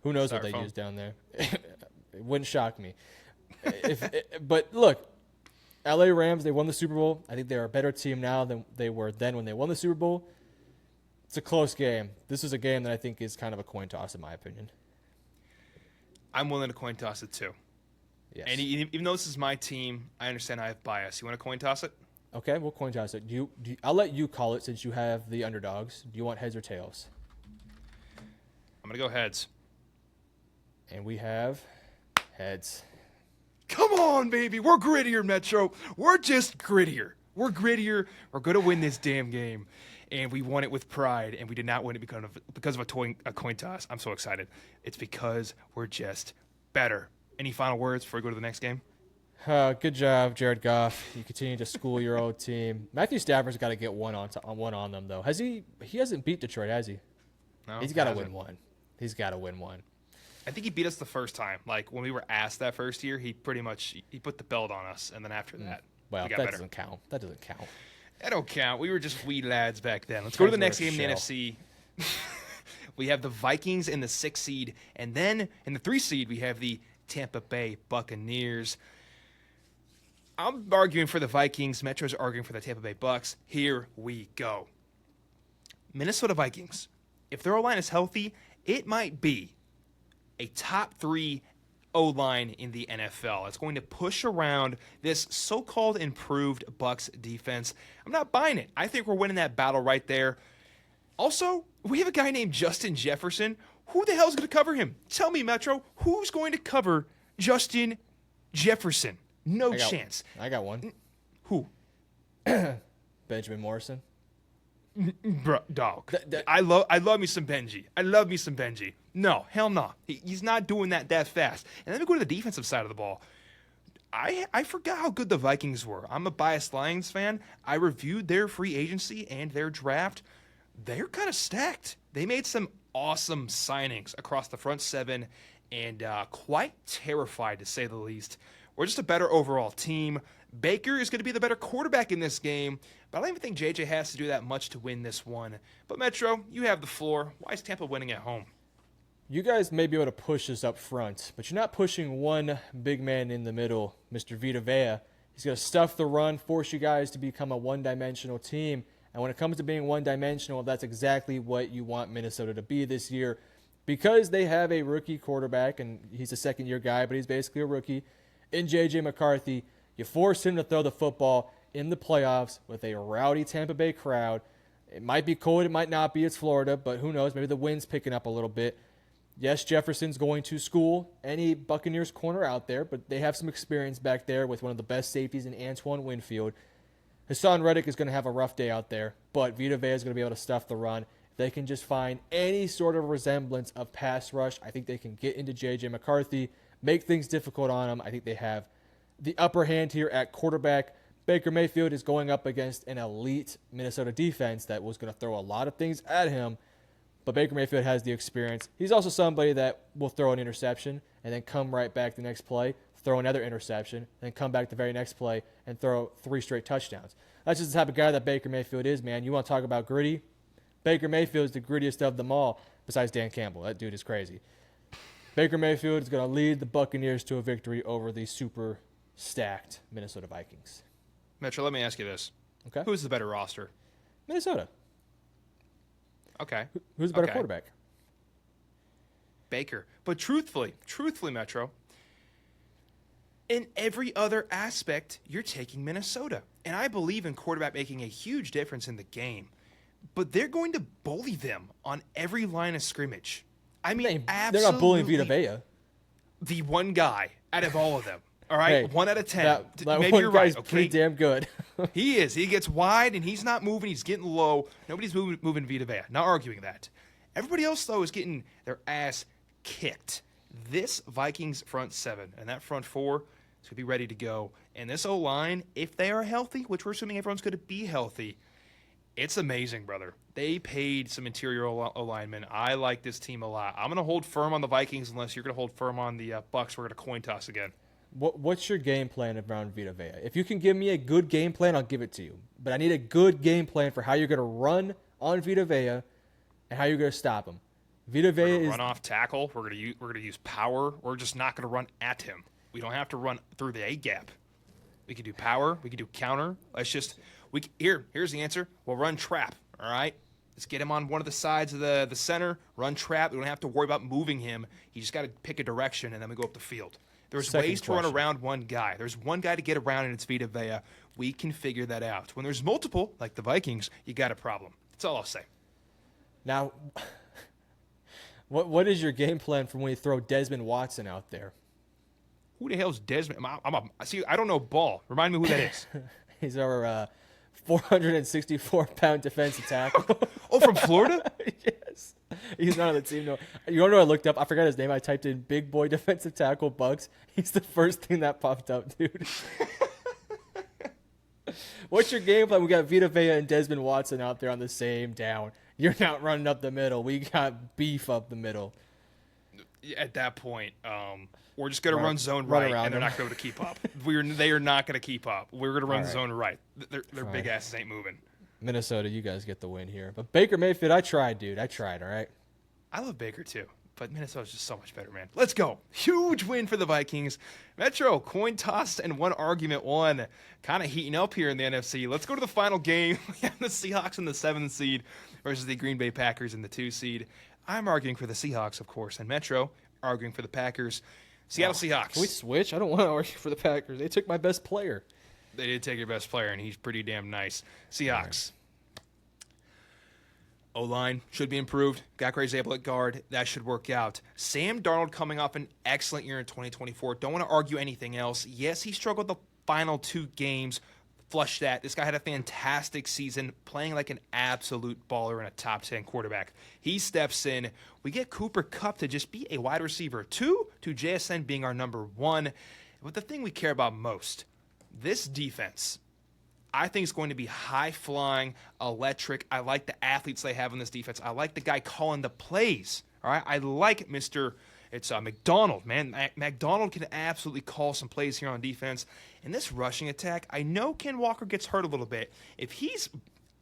Who knows what they use down there? It wouldn't shock me. But look, LA Rams, they won the Super Bowl. I think they're a better team now than they were then when they won the Super Bowl. It's a close game. This is a game that I think is kind of a coin toss, in my opinion. I'm willing to coin toss it too. Yes. And even though this is my team, I understand I have bias. You want to coin toss it? Okay, we'll coin toss it. I'll let you call it since you have the underdogs. Do you want heads or tails? I'm going to go heads. And we have heads. Come on, baby. We're grittier, Metro. We're just grittier. We're grittier. We're going to win this damn game. And we won it with pride, and we did not win it because of a coin toss. I'm so excited. It's because we're just better. Any final words before we go to the next game? Good job, Jared Goff. You continue to school your old team. Matthew Stafford's got to get one on them, though. He hasn't beat Detroit, has he? No, he's got to win one. He's got to win one. I think he beat us the first time. Like, when we were asked that first year, he put the belt on us, and then after that, well, we got that better. doesn't count. That doesn't count. That don't count. We were just wee lads back then. Let's go to the next game in the NFC. We have the Vikings in the 6th seed, and then in the 3 seed, we have the Tampa Bay Buccaneers. I'm arguing for the Vikings. Metro's arguing for the Tampa Bay Bucks. Here we go. Minnesota Vikings. If their O-line is healthy, it might be a top 3 O-line in the NFL. It's going to push around this so-called improved Bucs defense. I'm not buying it. I think we're winning that battle right there. Also, we have a guy named Justin Jefferson. Who the hell is going to cover him? Tell me, Metro, who's going to cover Justin Jefferson? No chance. I got one. Who? Benjamin Morrison. Bro, dog. I love me some Benji. I love me some Benji. No, hell no. He's not doing that fast. And then we go to the defensive side of the ball. I forgot how good the Vikings were. I'm a biased Lions fan. I reviewed their free agency and their draft. They're kind of stacked. They made some awesome signings across the front 7 and quite terrified, to say the least. We're just a better overall team. Baker is going to be the better quarterback in this game, but I don't even think JJ has to do that much to win this one. But Metro, you have the floor. Why is Tampa winning at home? You guys may be able to push this up front, but you're not pushing one big man in the middle, Mr. Vita Vea. He's going to stuff the run, force you guys to become a one-dimensional team. And when it comes to being one-dimensional, that's exactly what you want Minnesota to be this year. Because they have a rookie quarterback, and he's a second-year guy, but he's basically a rookie, in J.J. McCarthy, you force him to throw the football in the playoffs with a rowdy Tampa Bay crowd. It might be cold, it might not be. It's Florida, but who knows? Maybe the wind's picking up a little bit. Yes, Jefferson's going to school any Buccaneers corner out there, but they have some experience back there with one of the best safeties in Antoine Winfield. Hassan Reddick is going to have a rough day out there, but Vita Vea is going to be able to stuff the run. If they can just find any sort of resemblance of pass rush, I think they can get into J.J. McCarthy, make things difficult on him. I think they have the upper hand here at quarterback. Baker Mayfield is going up against an elite Minnesota defense that was going to throw a lot of things at him, but Baker Mayfield has the experience. He's also somebody that will throw an interception and then come right back the next play, throw another interception, then come back the very next play and throw 3 straight touchdowns. That's just the type of guy that Baker Mayfield is, man. You want to talk about gritty? Baker Mayfield is the grittiest of them all, besides Dan Campbell. That dude is crazy. Baker Mayfield is going to lead the Buccaneers to a victory over the super stacked Minnesota Vikings. Metro, let me ask you this. Okay. Who's the better roster? Minnesota. Okay. Who's the better quarterback? Baker. But truthfully, Metro, in every other aspect, you're taking Minnesota. And I believe in quarterback making a huge difference in the game. But they're going to bully them on every line of scrimmage. I mean, absolutely. They're not bullying Vita Vea. The one guy out of all of them. All right, hey, 1 out of 10. That Maybe one you're guy's right. Okay, pretty damn good. he is. He gets wide and he's not moving. He's getting low. Nobody's moving Vita Vea. Not arguing that. Everybody else though is getting their ass kicked. This Vikings front 7 and that front 4 is going to be ready to go. And this O-line, if they are healthy, which we're assuming everyone's going to be healthy, It's amazing, brother. They paid some interior alignment. I like this team a lot. I'm going to hold firm on the Vikings unless you're going to hold firm on the Bucks. We're going to coin toss again. What's your game plan around Vita Vea? If you can give me a good game plan, I'll give it to you. But I need a good game plan for how you're going to run on Vita Vea and how you're going to stop him. Vita Vea is run off tackle. We're going to use power. We're just not going to run at him. We don't have to run through the A gap. We can do power. We can do counter. Here's the answer. We'll run trap. All right. Let's get him on one of the sides of the center. Run trap. We don't have to worry about moving him. You just got to pick a direction, and then we go up the field. There's ways to run around one guy. There's one guy to get around, and it's Vita Vea. We can figure that out. When there's multiple, like the Vikings, you got a problem. That's all I'll say. Now, what is your game plan for when you throw Desmond Watson out there? Who the hell's Desmond? I don't know ball. Remind me who that is. He's our 464-pound defensive tackle. Oh, from Florida? Yes. He's not on the team, no. You want to know what I looked up? I forgot his name. I typed in big boy defensive tackle Bucks. He's the first thing that popped up, dude. What's your game plan? We got Vita Vea and Desmond Watson out there on the same down. You're not running up the middle. We got beef up the middle. At that point, we're just going to run zone right, and they're not going to keep up. They are not going to keep up. We're going to run zone right. Their big asses ain't moving. Minnesota, you guys get the win here. But Baker Mayfield, I tried, dude. I tried, all right? I love Baker, too. But Minnesota's just so much better, man. Let's go. Huge win for the Vikings. Metro, coin toss and one argument won. Kind of heating up here in the NFC. Let's go to the final game. We have the Seahawks in the 7th seed versus the Green Bay Packers in the 2 seed. I'm arguing for the Seahawks, of course, and Metro arguing for the Packers. Seattle Seahawks. Can we switch? I don't want to argue for the Packers. They took my best player. They did take your best player, and he's pretty damn nice. Seahawks. O-line should be improved. Got Gray's able at guard. That should work out. Sam Darnold coming off an excellent year in 2024. Don't want to argue anything else. Yes, he struggled the final 2 games. Flush that. This guy had a fantastic season, playing like an absolute baller and a top 10 quarterback. He steps in. We get Cooper Kupp to just be a wide receiver 2, to JSN being our number 1. But the thing we care about most, this defense, I think it's going to be high-flying, electric. I like the athletes they have in this defense. I like the guy calling the plays. All right, I like McDonald, man. McDonald can absolutely call some plays here on defense. In this rushing attack, I know Ken Walker gets hurt a little bit. If he's,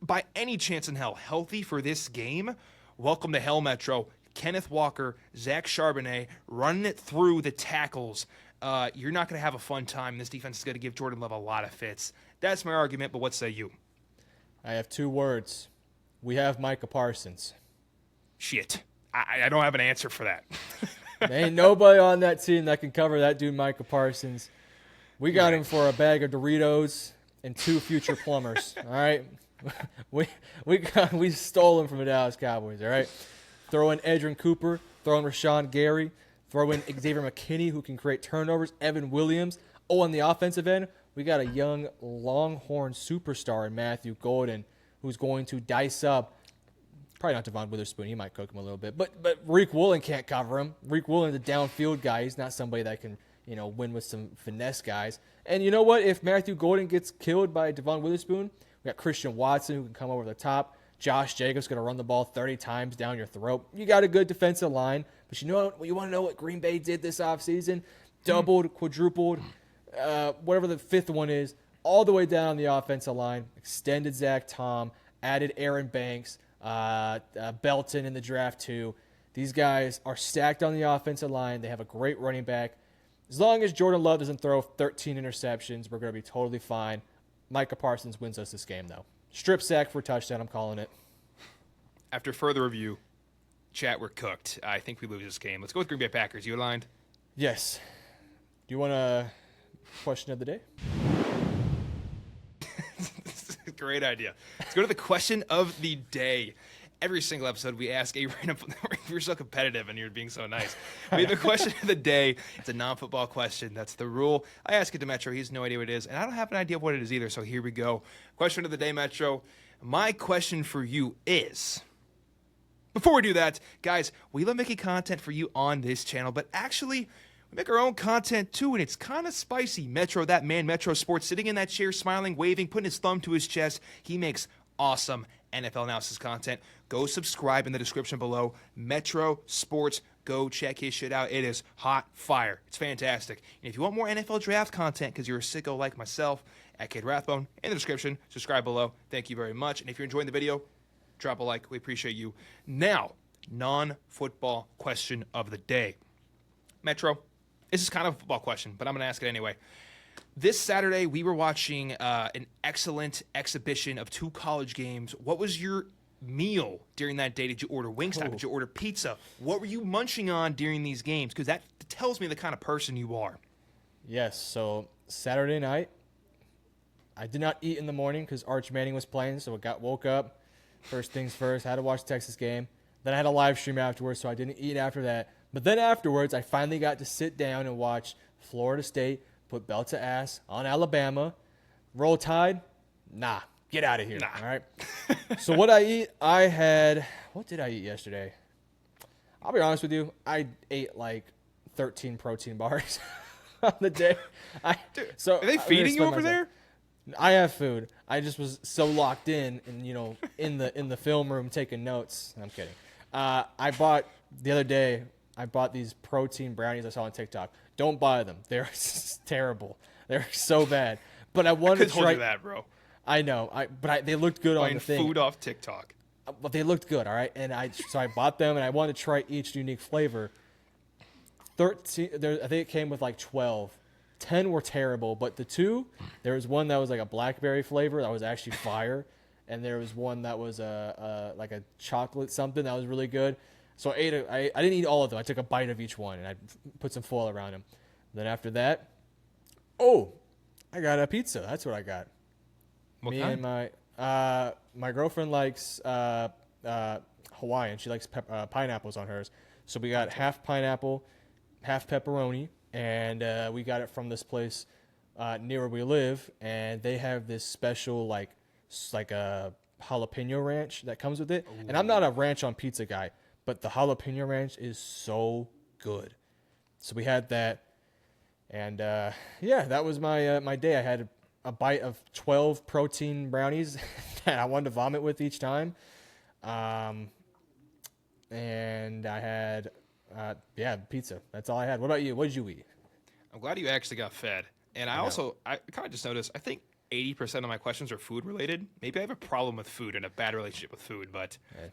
by any chance in hell, healthy for this game, welcome to hell, Metro. Kenneth Walker, Zach Charbonnet, running it through the tackles. You're not going to have a fun time. This defense is going to give Jordan Love a lot of fits. That's my argument, but what say you? I have 2 words. We have Micah Parsons. Shit. I don't have an answer for that. There ain't nobody on that team that can cover that dude, Micah Parsons. We got him for a bag of Doritos and 2 future plumbers. All right, we stole him from the Dallas Cowboys. All right, throw in Edrin Cooper, throw in Rashawn Gary, throw in Xavier McKinney who can create turnovers. Evan Williams. Oh, on the offensive end, we got a young Longhorn superstar in Matthew Golden who's going to dice up. Probably not Devon Witherspoon. He might cook him a little bit. But Reek Woolen can't cover him. Reek Woolen's a downfield guy. He's not somebody that can, win with some finesse guys. And you know what? If Matthew Golden gets killed by Devon Witherspoon, we got Christian Watson who can come over the top. Josh Jacobs going to run the ball 30 times down your throat. You got a good defensive line. But you know what? You want to know what Green Bay did this offseason? Doubled, quadrupled, whatever the 5th one is, all the way down on the offensive line. Extended Zach Tom, added Aaron Banks, Belton in the draft too. These guys are stacked on the offensive line. They have a great running back. As long as Jordan Love doesn't throw 13 interceptions, we're going to be totally fine. Micah Parsons wins us this game, though. Strip sack for a touchdown, I'm calling it. After further review, chat, we're cooked. I think we lose this game. Let's go with Green Bay Packers. You aligned? Yes. Do you want a question of the day? Great idea. Let's go to the question of the day. Every single episode, we ask a random. You're so competitive, and you're being so nice. We have a question of the day. It's a non-football question. That's the rule. I ask it to Metro. He has no idea what it is, and I don't have an idea of what it is either. So here we go. Question of the day, Metro. My question for you is. Before we do that, guys, we love making content for you on this channel, but actually, we make our own content too, and it's kind of spicy. Metro, that man, MetroSports, sitting in that chair, smiling, waving, putting his thumb to his chest. He makes awesome NFL analysis content. Go subscribe in the description below. Metro Sports, go check his shit out. It is hot fire. It's fantastic. And if you want more NFL draft content because you're a sicko like myself, at Cade Rathbone in the description, subscribe below. Thank you very much. And if you're enjoying the video, drop a like. We appreciate you. Now, non-football question of the day. Metro, this is kind of a football question, but I'm going to ask it anyway. This Saturday, we were watching an excellent exhibition of 2 college games. What was your meal during that day? Did you order Wingstop? Did you order pizza? What were you munching on during these games? Because that tells me the kind of person you are. Yes, so Saturday night, I did not eat in the morning because Arch Manning was playing, so I woke up. First things first, had to watch the Texas game. Then I had a live stream afterwards, so I didn't eat after that. But then afterwards, I finally got to sit down and watch Florida State put belt to ass on Alabama. Roll Tide? Nah, get out of here. Nah. All right. So what what did I eat yesterday? I'll be honest with you. I ate like 13 protein bars on the day. Dude, so are they feeding you over there? I have food. I just was so locked in and, in the film room taking notes. I'm kidding. The other day, I bought these protein brownies I saw on TikTok. Don't buy them. They're terrible. They're so bad. But I wanted to try. Told you that, bro. I know. But they looked good on the thing. Food off TikTok. But they looked good, all right? And so I bought them, and I wanted to try each unique flavor. 13. I think it came with like 12. 10 were terrible, but the 2, there was one that was like a blackberry flavor that was actually fire, and there was one that was like a chocolate something that was really good. So I didn't eat all of them. I took a bite of each one, and I put some foil around them. Then after that, I got a pizza. That's what I got. What Me kind? And my girlfriend likes Hawaiian. She likes pineapples on hers. So we got half pineapple, half pepperoni. And we got it from this place near where we live, and they have this special like a jalapeno ranch that comes with it. Ooh. And I'm not a ranch on pizza guy, but the jalapeno ranch is so good. So we had that, and that was my day. I had a bite of 12 protein brownies that I wanted to vomit with each time, and I had. Pizza. That's all I had. What about you? What did you eat? I'm glad you actually got fed. And I kind of just noticed, I think 80% of my questions are food related. Maybe I have a problem with food and a bad relationship with food,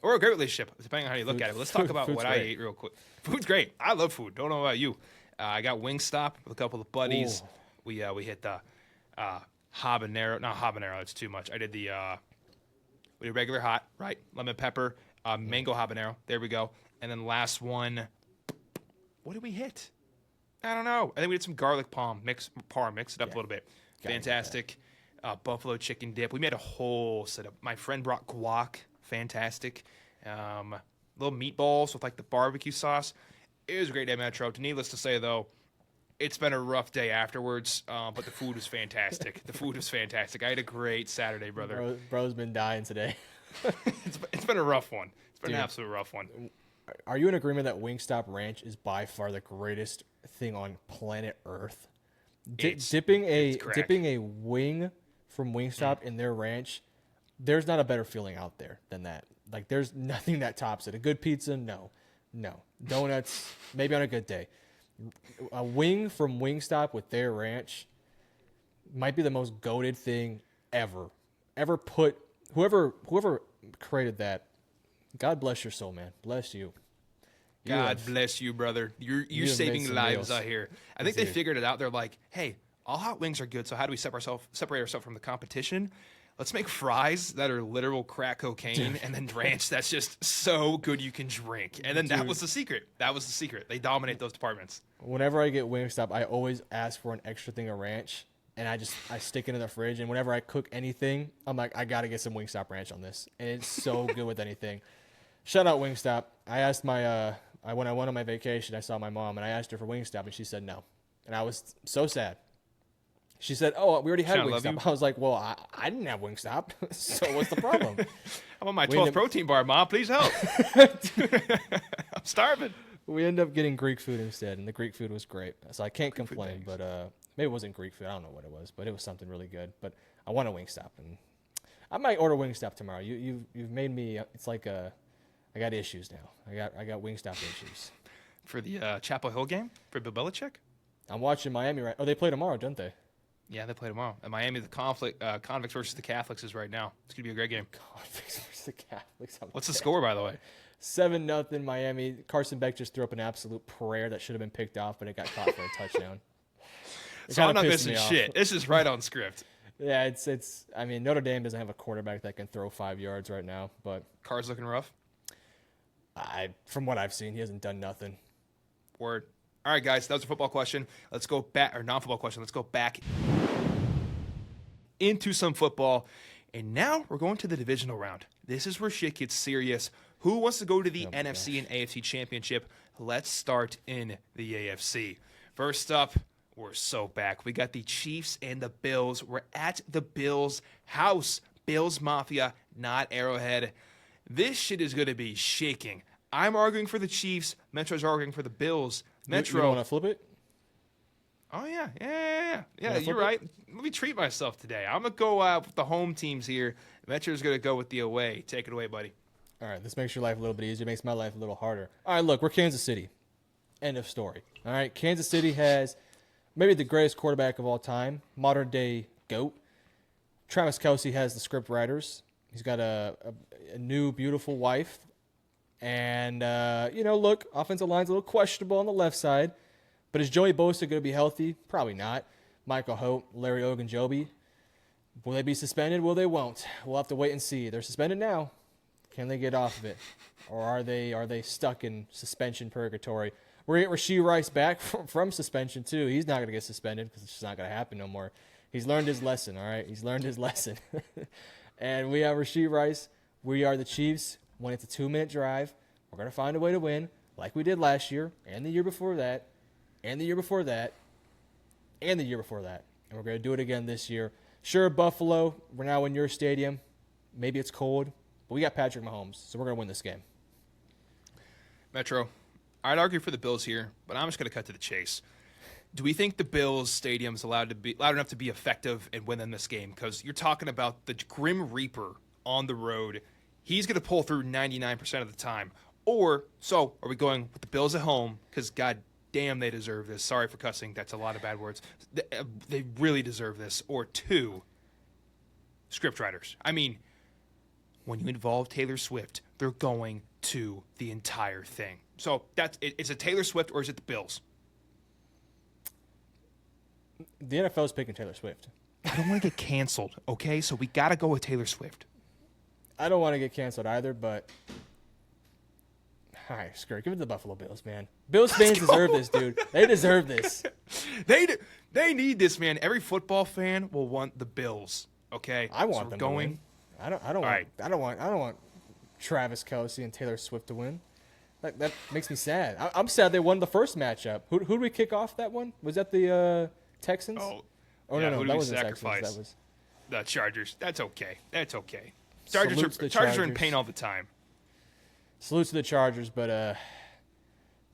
or a great relationship, depending on how you look at it. But let's talk about what I ate real quick. Food's great. I love food. Don't know about you. I got Wingstop with a couple of buddies. Ooh. We hit the habanero. Not habanero. It's too much. I did we did regular hot, right? Lemon pepper, mango habanero. There we go. And then last one. What did we hit? I don't know. I think we did some garlic parm, mix it up a little bit. Fantastic. Buffalo chicken dip. We made a whole setup. My friend brought guac. Fantastic. Little meatballs with like the barbecue sauce. It was a great day, Metro. Needless to say, though, it's been a rough day afterwards, but the food was fantastic. I had a great Saturday, brother. Bro's been dying today. It's been a rough one. It's been an absolute rough one. Are you in agreement that Wingstop Ranch is by far the greatest thing on planet Earth? Dipping a wing from Wingstop in their ranch, there's not a better feeling out there than that. Like, there's nothing that tops it. A good pizza, no. Donuts, maybe on a good day. A wing from Wingstop with their ranch might be the most goated thing ever put. Whoever created that, God bless your soul, man. Bless you. God bless you, brother. You're saving lives out here. I think they figured it out. They're like, hey, all hot wings are good, so how do we separate ourselves from the competition? Let's make fries that are literal crack cocaine and then ranch that's just so good you can drink. And then that was the secret. They dominate those departments. Whenever I get Wingstop, I always ask for an extra thing of ranch, and I stick it in the fridge. And whenever I cook anything, I'm like, I got to get some Wingstop ranch on this. And it's so good with anything. Shout out Wingstop. I asked when I went on my vacation, I saw my mom, and I asked her for Wingstop, and she said no. And I was so sad. She said, "Oh, we already had Wingstop." I was like, "Well, I didn't have Wingstop, so what's the problem?" I'm on my 12th protein bar, Mom. Please help. I'm starving. We ended up getting Greek food instead, and the Greek food was great. So I can't complain. But maybe it wasn't Greek food. I don't know what it was, but it was something really good. But I want a Wingstop, and I might order Wingstop tomorrow. You've made me. It's like I got issues now. I got Wingstop issues. For the Chapel Hill game for Bill Belichick. I'm watching Miami right. Oh, they play tomorrow, don't they? Yeah, they play tomorrow. And Miami, the convicts versus the Catholics is right now. It's gonna be a great game. Convicts versus the Catholics. What's the score, by the way? 7-0 Miami. Carson Beck just threw up an absolute prayer that should have been picked off, but it got caught for a touchdown. So I'm not missing shit. This is right on script. Yeah, it's. I mean, Notre Dame doesn't have a quarterback that can throw 5 yards right now, but Carr's looking rough. From what I've seen, he hasn't done nothing. Word. All right, guys, that was a football question. Let's go back, or non-football question. Let's go back into some football. And now we're going to the divisional round. This is where shit gets serious. Who wants to go to the NFC and AFC Championship? Let's start in the AFC. First up, we're so back. We got the Chiefs and the Bills. We're at the Bills' house. Bills Mafia, not Arrowhead. This shit is going to be shaking. I'm arguing for the Chiefs. Metro's arguing for the Bills. Metro. You want to flip it? Oh, yeah. You're right. Let me treat myself today. I'm going to go with the home teams here. Metro's going to go with the away. Take it away, buddy. All right, this makes your life a little bit easier. Makes my life a little harder. All right, look, we're Kansas City. End of story. All right, Kansas City has maybe the greatest quarterback of all time, modern-day GOAT. Travis Kelce has the script writers. He's got a new, beautiful wife. And, look, offensive line's a little questionable on the left side. But is Joey Bosa going to be healthy? Probably not. Michael Hope, Larry Ogunjobi. Will they be suspended? Will they won't? We'll have to wait and see. They're suspended now. Can they get off of it? Or are they stuck in suspension purgatory? We're going to get Rashee Rice back from suspension, too. He's not going to get suspended because it's just not going to happen no more. He's learned his lesson, all right? He's learned his lesson. And we have Rashee Rice. We are the Chiefs. When it's a 2-minute drive, we're going to find a way to win like we did last year and the year before that and the year before that and the year before that. And we're going to do it again this year. Sure, Buffalo, we're now in your stadium. Maybe it's cold, but we got Patrick Mahomes, so we're going to win this game. Metro, I'd argue for the Bills here, but I'm just going to cut to the chase. Do we think the Bills stadium is loud enough to be effective and win in this game? Because you're talking about the Grim Reaper on the road. He's going to pull through 99% of the time. Or, so, are we going with the Bills at home? Because, god damn, they deserve this. Sorry for cussing. That's a lot of bad words. They really deserve this. Or 2, scriptwriters. I mean, when you involve Taylor Swift, they're going to the entire thing. So, is it Taylor Swift or is it the Bills? The NFL is picking Taylor Swift. I don't want to get canceled, okay? So we got to go with Taylor Swift. I don't want to get canceled either, but all right, screw it. Give it to the Buffalo Bills, man. Bills fans deserve this, dude. They deserve this. They need this, man. Every football fan will want the Bills, okay? I want them to win. I don't want Travis Kelce and Taylor Swift to win. That makes me sad. I'm sad they won the first matchup. Who did we kick off that one? Was that the Texans? Oh yeah, no, that was the Texans. That was the Chargers. That's okay. Chargers are in pain all the time. Salute to the Chargers, but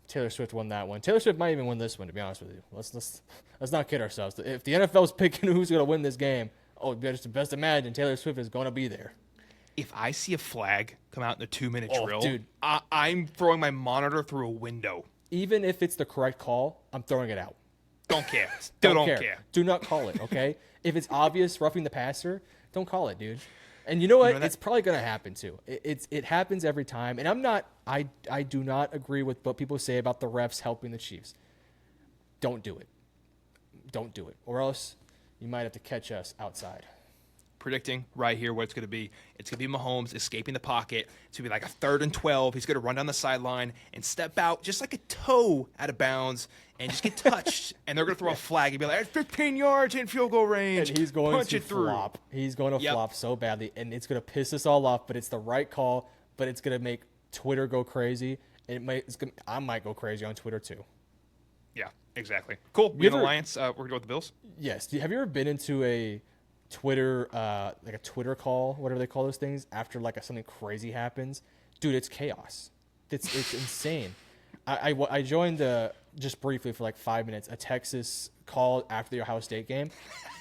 Taylor Swift won that one. Taylor Swift might even win this one, to be honest with you. Let's not kid ourselves. If the NFL's picking who's going to win this game, just best imagine Taylor Swift is going to be there. If I see a flag come out in a 2-minute drill, dude. I'm throwing my monitor through a window. Even if it's the correct call, I'm throwing it out. Don't care. Still don't care. Do not call it, okay? If it's obvious roughing the passer, don't call it, dude. And you know what? It's probably going to happen too. It happens every time. And I do not agree with what people say about the refs helping the Chiefs. Don't do it. Don't do it. Or else you might have to catch us outside. Predicting right here what it's going to be. It's going to be Mahomes escaping the pocket. It's going to be like a 3rd and 12. He's going to run down the sideline and step out just like a toe out of bounds and just get touched. And they're going to throw a flag and be like, 15 yards in field goal range. And he's going Punch to it through. flop. He's going to flop so badly. And it's going to piss us all off, but it's the right call. But it's going to make Twitter go crazy. And I might go crazy on Twitter too. Yeah, exactly. Cool. We have an alliance. We're going to go with the Bills? Yes. Have you ever been into a Twitter, like a Twitter call, whatever they call those things, after like something crazy happens? Dude, it's chaos. It's insane. I joined just briefly for like 5 minutes a Texas call after the Ohio State game.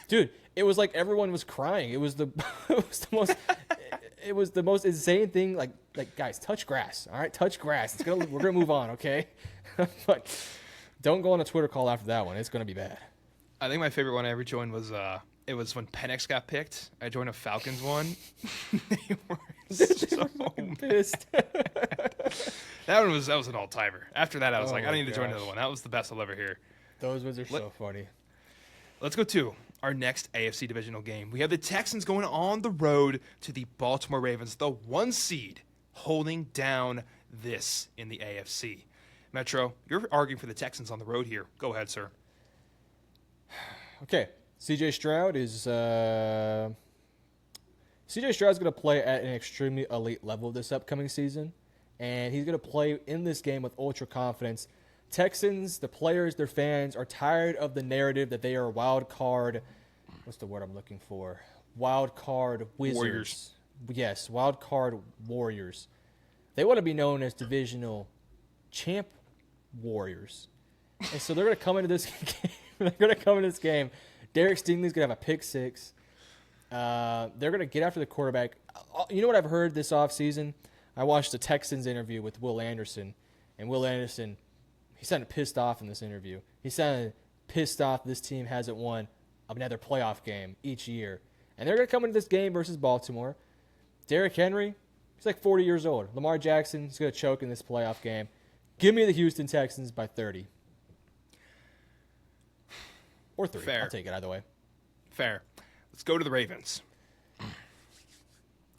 Dude, it was like everyone was crying. It was the it was the most insane thing. Like guys, touch grass. All right, touch grass. We're gonna move on, okay? But don't go on a Twitter call after that one. It's gonna be bad. I think my favorite one I ever joined was it was when Penix got picked. I joined a Falcons one. They were so Pissed. that was an all timer. After that, I was Oh like, I my need to join gosh. another one. That was the best I'll ever hear. Those ones are so funny. Let's go to our next AFC divisional game. We have the Texans going on the road to the Baltimore Ravens, the 1 seed, holding down this in the AFC. Metro, you're arguing for the Texans on the road here. Go ahead, sir. Okay, CJ Stroud is going to play at an extremely elite level this upcoming season, and he's going to play in this game with ultra confidence. Texans, the players, their fans are tired of the narrative that they are wild card. What's the word I'm looking for? Wild card wizards. Warriors. Yes, wild card warriors. They want to be known as divisional champ warriors. And so they're going to come into this game. Derek Stingley's going to have a pick six. They're going to get after the quarterback. You know what I've heard this offseason? I watched the Texans interview with Will Anderson. And Will Anderson, he sounded pissed off in this interview. He sounded pissed off this team hasn't won another playoff game each year. And they're going to come into this game versus Baltimore. Derrick Henry, he's like 40 years old. Lamar Jackson is going to choke in this playoff game. Give me the Houston Texans by 30. Or 3. Fair. I'll take it either way. Fair. Let's go to the Ravens.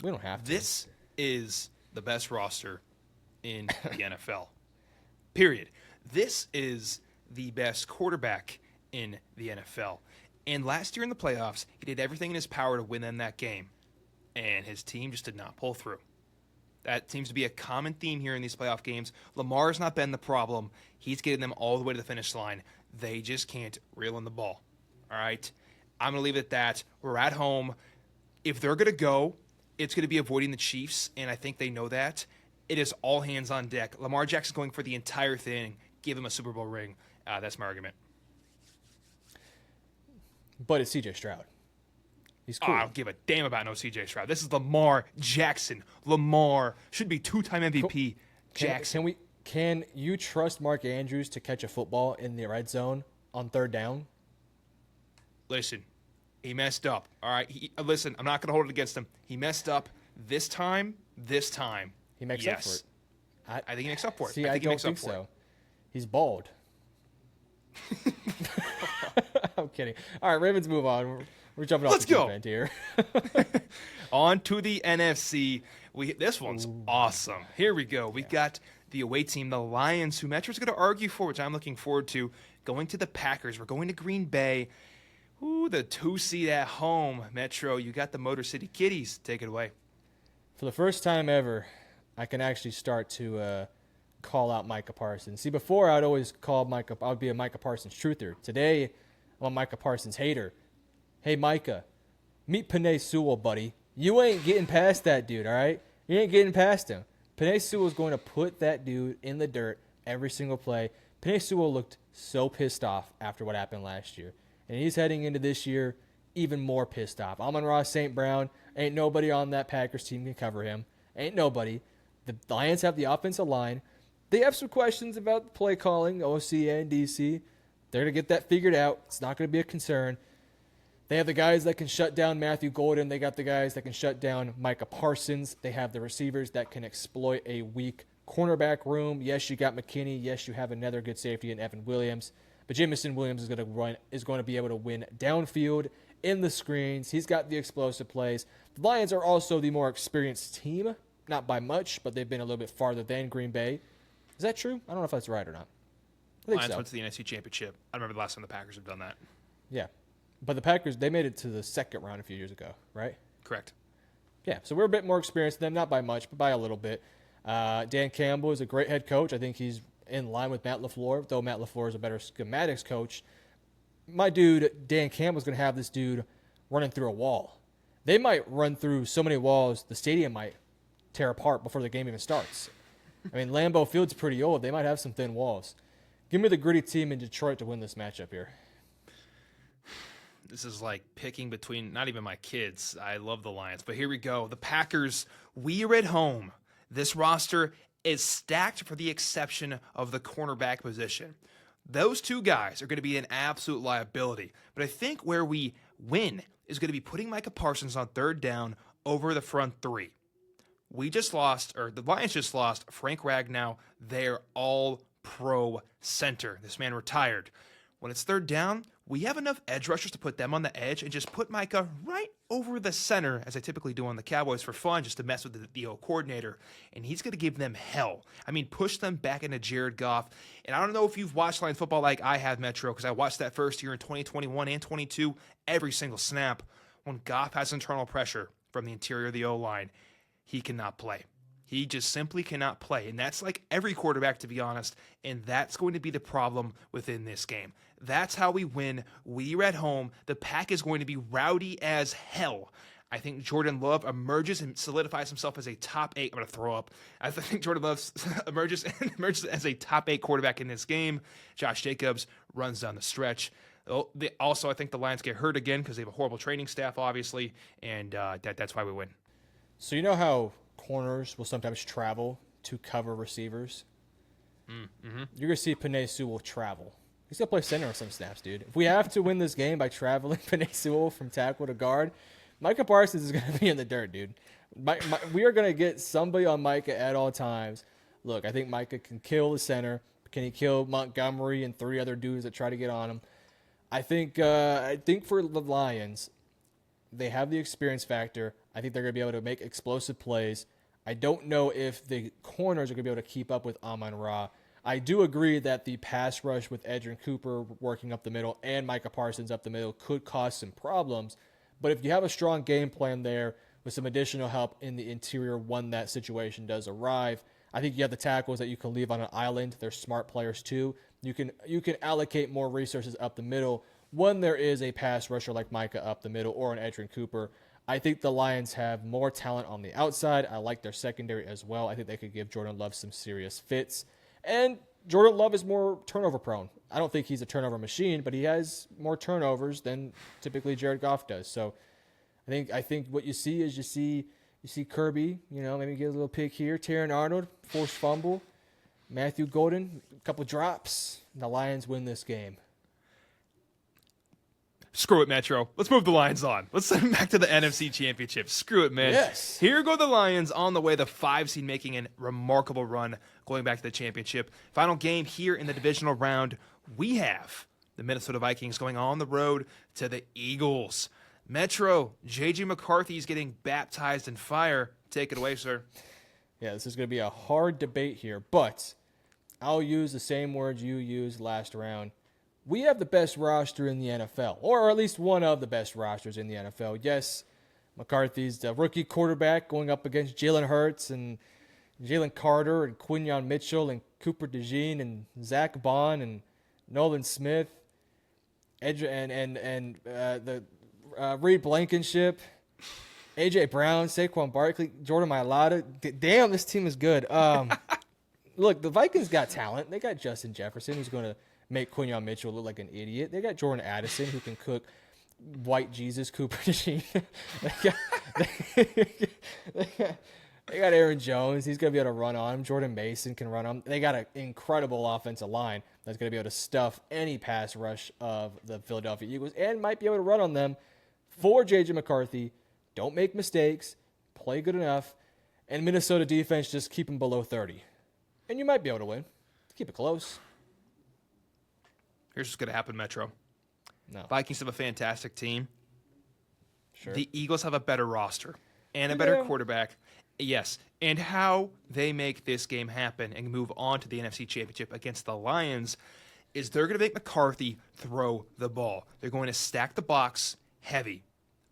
We don't have to. This is the best roster in the NFL. Period. This is the best quarterback in the NFL. And last year in the playoffs, he did everything in his power to win them that game. And his team just did not pull through. That seems to be a common theme here in these playoff games. Lamar's not been the problem. He's getting them all the way to the finish line. They just can't reel in the ball. All right? I'm going to leave it at that. We're at home. If they're going to go, it's going to be avoiding the Chiefs, and I think they know that. It is all hands on deck. Lamar Jackson's going for the entire thing. Give him a Super Bowl ring. That's my argument. But it's CJ Stroud. He's cool. I don't give a damn about no CJ Stroud. This is Lamar Jackson. Lamar should be 2-time MVP. Jackson. Can you trust Mark Andrews to catch a football in the red zone on 3rd down? Listen, he messed up. All right. Listen, I'm not going to hold it against him. He messed up this time. He makes up for it. I think he makes up for it. See, I don't think so. He's bald. I'm kidding. All right, Ravens move on. We're jumping off the deep end here. On to the NFC. This one's awesome. Here we go. We got the away team, the Lions, who Metro's going to argue for, which I'm looking forward to, going to the Packers. We're going to Green Bay. Ooh, the 2 seed at home. Metro, you got the Motor City Kitties. Take it away. For the first time ever, I can actually start to call out Micah Parsons. See, before I'd always call Micah, I would be a Micah Parsons truther. Today, I'm a Micah Parsons hater. Hey, Micah, meet Penei Sewell, buddy. You ain't getting past that dude, all right? You ain't getting past him. Penei Sewell's going to put that dude in the dirt every single play. Penei Sewell looked so pissed off after what happened last year. And he's heading into this year even more pissed off. Amon-Ra St. Brown, ain't nobody on that Packers team can cover him. Ain't nobody. The Lions have the offensive line. They have some questions about the play calling, OC and DC. They're going to get that figured out. It's not going to be a concern. They have the guys that can shut down Matthew Golden. They got the guys that can shut down Micah Parsons. They have the receivers that can exploit a weak cornerback room. Yes, you got McKinney. Yes, you have another good safety in Evan Williams. But Jamison Williams is going to be able to win downfield in the screens. He's got the explosive plays. The Lions are also the more experienced team, not by much, but they've been a little bit farther than Green Bay. Is that true? I don't know if that's right or not. I think Lions so. went to the NFC Championship. I remember the last time the Packers have done that. Yeah. But the Packers, they made it to the second round a few years ago, right? Correct. Yeah, so we're a bit more experienced than them, not by much, but by a little bit. Dan Campbell is a great head coach. I think he's in line with Matt LaFleur, though Matt LaFleur is a better schematics coach. My dude, Dan Campbell's going to have this dude running through a wall. They might run through so many walls, the stadium might tear apart before the game even starts. I mean, Lambeau Field's pretty old. They might have some thin walls. Give me the gritty team in Detroit to win this matchup here. This is like picking between not even my kids. I love the Lions, but here we go. The Packers, we are at home. This roster is stacked for the exception of the cornerback position. Those two guys are going to be an absolute liability. But I think where we win is going to be putting Micah Parsons on third down over the front three. The Lions just lost Frank Ragnow, their all-pro center. This man retired. When it's third down, we have enough edge rushers to put them on the edge and just put Micah right over the center, as I typically do on the Cowboys for fun, just to mess with the old coordinator. And he's going to give them hell. I mean, push them back into Jared Goff. And I don't know if you've watched Lions football like I have, Metro, because I watched that first year in 2021 and 22, every single snap. When Goff has internal pressure from the interior of the O-line, he cannot play. He just simply cannot play. And that's like every quarterback, to be honest. And that's going to be the problem within this game. That's how we win. We're at home. The Pack is going to be rowdy as hell. I think Jordan Love emerges and solidifies himself as a top 8. I'm going to throw up. I think Jordan Love emerges as a top 8 quarterback in this game. Josh Jacobs runs down the stretch. Also, I think the Lions get hurt again because they have a horrible training staff, obviously. And that's why we win. So you know how corners will sometimes travel to cover receivers? Mm-hmm. You're going to see Penei Sewell travel. He's going to play center on some snaps, dude. If we have to win this game by traveling Penei Sewell from tackle to guard, Micah Parsons is going to be in the dirt, dude. We are going to get somebody on Micah at all times. Look, I think Micah can kill the center. Can he kill Montgomery and 3 other dudes that try to get on him? I think for the Lions, they have the experience factor. I think they're going to be able to make explosive plays. I don't know if the corners are going to be able to keep up with Amon-Ra. I do agree that the pass rush with Edgerrin Cooper working up the middle and Micah Parsons up the middle could cause some problems. But if you have a strong game plan there with some additional help in the interior when that situation does arrive, I think you have the tackles that you can leave on an island. They're smart players too. You can allocate more resources up the middle when there is a pass rusher like Micah up the middle or an Edgerrin Cooper. I think the Lions have more talent on the outside. I like their secondary as well. I think they could give Jordan Love some serious fits. And Jordan Love is more turnover prone. I don't think he's a turnover machine, but he has more turnovers than typically Jared Goff does. So I think what you see is you see Kirby, maybe get a little pick here. Taron Arnold, forced fumble. Matthew Golden, a couple drops. The Lions win this game. Screw it, Metro. Let's move the Lions on. Let's send them back to the NFC Championships. Screw it, man. Yes. Here go the Lions on the way, the 5 seed making a remarkable run going back to the championship. Final game here in the divisional round, we have the Minnesota Vikings going on the road to the Eagles. Metro, J.J. McCarthy is getting baptized in fire. Take it away, sir. Yeah, this is going to be a hard debate here, but I'll use the same words you used last round. We have the best roster in the NFL, or at least one of the best rosters in the NFL. Yes, McCarthy's the rookie quarterback going up against Jalen Hurts and Jalen Carter and Quinyon Mitchell and Cooper DeJean and Zach Bond and Nolan Smith and Reed Blankenship, A.J. Brown, Saquon Barkley, Jordan Mailata. Damn, this team is good. Look, the Vikings got talent. They got Justin Jefferson, who's going to make Quinyon Mitchell look like an idiot. They got Jordan Addison, who can cook white Jesus Cooper DeJean. They got Aaron Jones. He's going to be able to run on him. Jordan Mason can run on him. They got an incredible offensive line that's going to be able to stuff any pass rush of the Philadelphia Eagles and might be able to run on them for J.J. McCarthy. Don't make mistakes. Play good enough. And Minnesota defense, just keep them below 30. And you might be able to win. Keep it close. Here's what's going to happen, Metro. No. Vikings have a fantastic team. Sure. The Eagles have a better roster and a better quarterback. Yes. And how they make this game happen and move on to the NFC Championship against the Lions is they're going to make McCarthy throw the ball. They're going to stack the box heavy.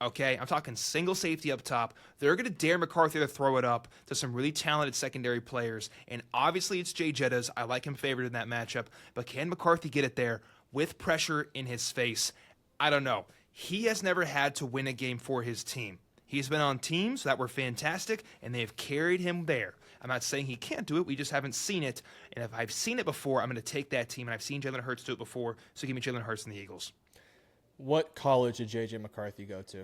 Okay, I'm talking single safety up top. They're going to dare McCarthy to throw it up to some really talented secondary players. And obviously it's Jay Jettas. I like him favored in that matchup. But can McCarthy get it there with pressure in his face? I don't know. He has never had to win a game for his team. He's been on teams that were fantastic, and they have carried him there. I'm not saying he can't do it. We just haven't seen it. And if I've seen it before, I'm going to take that team. And I've seen Jalen Hurts do it before. So give me Jalen Hurts and the Eagles. What college did J.J. McCarthy go to?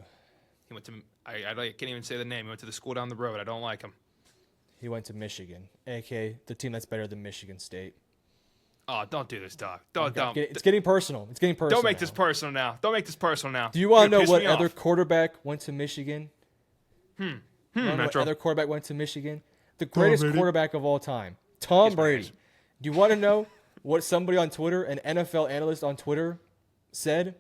He went to, I can't even say the name. He went to the school down the road. I don't like him. He went to Michigan, a.k.a. the team that's better than Michigan State. Oh, don't do this, dog. It's getting personal. It's getting personal. Don't make this personal now. Don't make this personal now. Do you want to know what other quarterback went to Michigan? What other quarterback went to Michigan? The greatest quarterback of all time, Tom Brady. Do you want to know what somebody on Twitter, an NFL analyst on Twitter, said?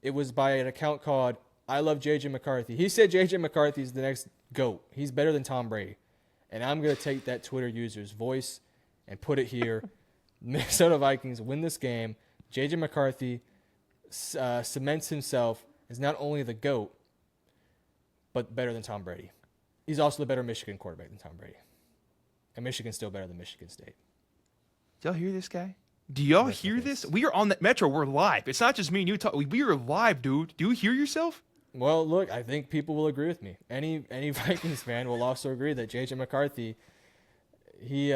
It was by an account called I Love J.J. McCarthy. He said J.J. McCarthy is the next GOAT. He's better than Tom Brady. And I'm going to take that Twitter user's voice and put it here. Minnesota Vikings win this game. J.J. McCarthy cements himself as not only the GOAT, but better than Tom Brady. He's also the better Michigan quarterback than Tom Brady. And Michigan's still better than Michigan State. Do y'all hear this guy? Do y'all hear this? We are on the Metro. We're live. It's not just me and you talk. We are live, dude. Do you hear yourself? Well, look, I think people will agree with me. Any Vikings fan will also agree that J.J. McCarthy, he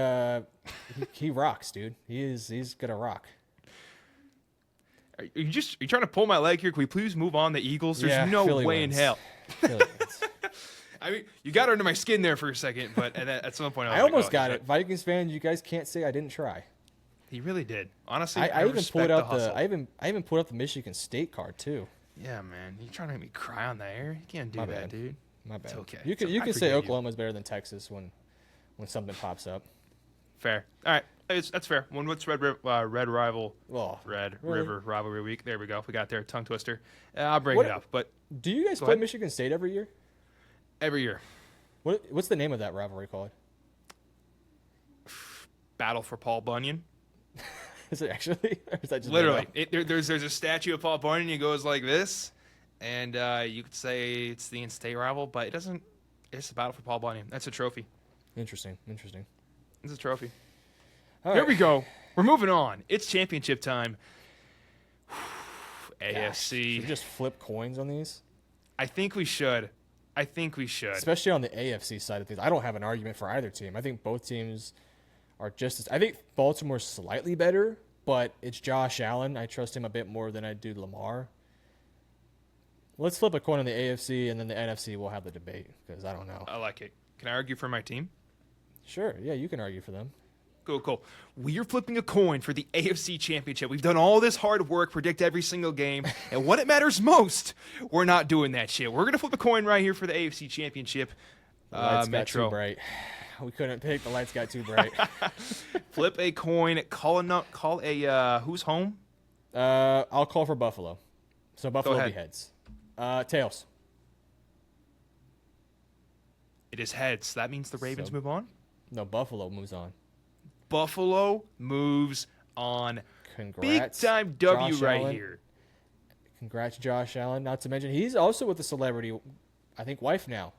rocks, dude. He's gonna rock. Are you trying to pull my leg here? Can we please move on? The Eagles. There's no Philly way wins. in hell. Philly wins. I mean, you got under my skin there for a second, but at some point I almost got it. Vikings fans, you guys can't say I didn't try. He really did. Honestly, I even pulled out the hustle. I even pulled out the Michigan State card too. Yeah, man. You trying to make me cry on the air? You can't do My that, bad. dude. My bad. It's okay. You can I say forgive you. Oklahoma's better than Texas when something pops up. Fair. All right. That's fair. What's Red Rival? Oh, Red really? River Rivalry Week. There we go. We got there. Tongue twister. I'll bring What- it up. But Do you guys Go play ahead. Michigan State every year? every year, What's the name of that rivalry called? Battle for Paul Bunyan. Is it actually? Or is that just Literally, made up? there's a statue of Paul Bunyan. He goes like this, and you could say it's the in-state rival, but it doesn't. It's a battle for Paul Bunyan. That's a trophy. Interesting. It's a trophy. All Here right. we go. We're moving on. It's championship time. Gosh, AFC. should we just flip coins on these? I think we should. Especially on the AFC side of things. I don't have an argument for either team. I think both teams are just as... I think Baltimore's slightly better, but it's Josh Allen. I trust him a bit more than I do Lamar. Let's flip a coin on the AFC, and then the NFC will have the debate, because I don't know. I like it. Can I argue for my team? Sure, yeah, you can argue for them. Cool. We are flipping a coin for the AFC Championship. We've done all this hard work, predict every single game, and when it matters most, we're not doing that shit. We're going to flip a coin right here for the AFC Championship. The lights got Metro. too bright. We couldn't pick. The lights got too bright. Flip a coin. Call a who's home? I'll call for Buffalo. So Buffalo will be ahead. heads. Tails. It is heads. That means the Ravens So- move on. No, Buffalo moves on. Buffalo moves on. Congrats. Big time W Josh right Allen. here. Congrats, Josh Allen. Not to mention, he's also with a celebrity, I think, wife now.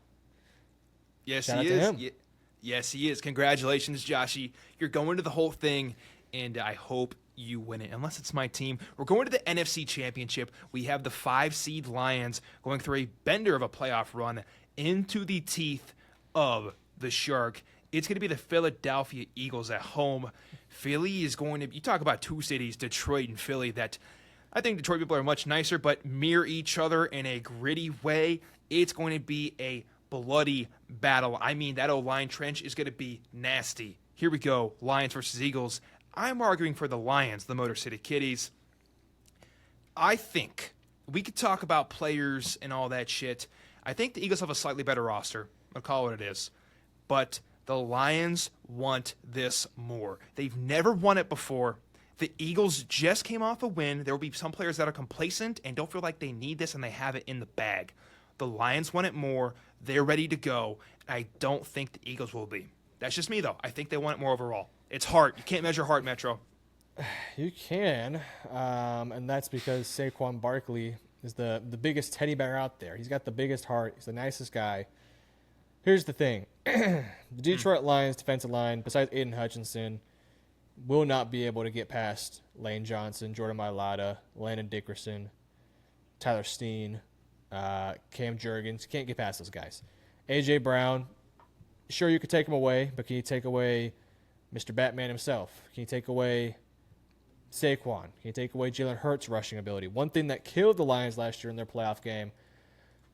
Yes, Shout he out to is. him. Yes, he is. Congratulations, Joshy. You're going to the whole thing, and I hope you win it. Unless it's my team. We're going to the NFC Championship. We have the 5-seed Lions going through a bender of a playoff run into the teeth of the Shark. It's going to be the Philadelphia Eagles at home. Philly is going to... You talk about two cities, Detroit and Philly, that... I think Detroit people are much nicer, but mirror each other in a gritty way. It's going to be a bloody battle. I mean, that O-line trench is going to be nasty. Here we go. Lions versus Eagles. I'm arguing for the Lions, the Motor City Kitties. I think we could talk about players and all that shit. I think the Eagles have a slightly better roster. I'll call it what it is. But the Lions want this more. They've never won it before. The Eagles just came off a win. There will be some players that are complacent and don't feel like they need this and they have it in the bag. The Lions want it more. They're ready to go. I don't think the Eagles will be. That's just me, though. I think they want it more overall. It's heart. You can't measure heart, Metro. You can, and that's because Saquon Barkley is the biggest teddy bear out there. He's got the biggest heart. He's the nicest guy. Here's the thing. The Detroit Lions defensive line, besides Aiden Hutchinson, will not be able to get past Lane Johnson, Jordan Mailata, Landon Dickerson, Tyler Steen, Cam Jurgens. Can't get past those guys. A.J. Brown, sure, you could take him away, but can you take away Mr. Batman himself? Can you take away Saquon? Can you take away Jalen Hurts' rushing ability? One thing that killed the Lions last year in their playoff game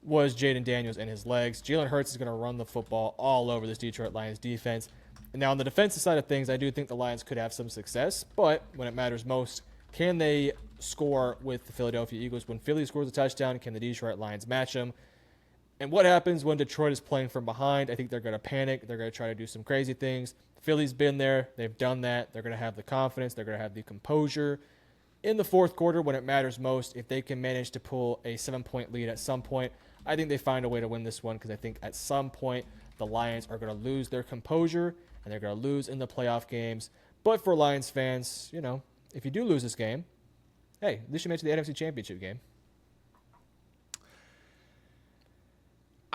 was Jaden Daniels and his legs. Jalen Hurts is going to run the football all over this Detroit Lions defense. And now on the defensive side of things, I do think the Lions could have some success, but when it matters most, can they score with the Philadelphia Eagles? When Philly scores a touchdown, can the Detroit Lions match them? And what happens when Detroit is playing from behind? I think they're going to panic. They're going to try to do some crazy things. Philly's been there. They've done that. They're going to have the confidence. They're going to have the composure. In the fourth quarter, when it matters most, if they can manage to pull a 7-point lead at some point, I think they find a way to win this one because I think at some point the Lions are going to lose their composure and they're going to lose in the playoff games. But for Lions fans, if you do lose this game, hey, at least you made it to the NFC Championship game.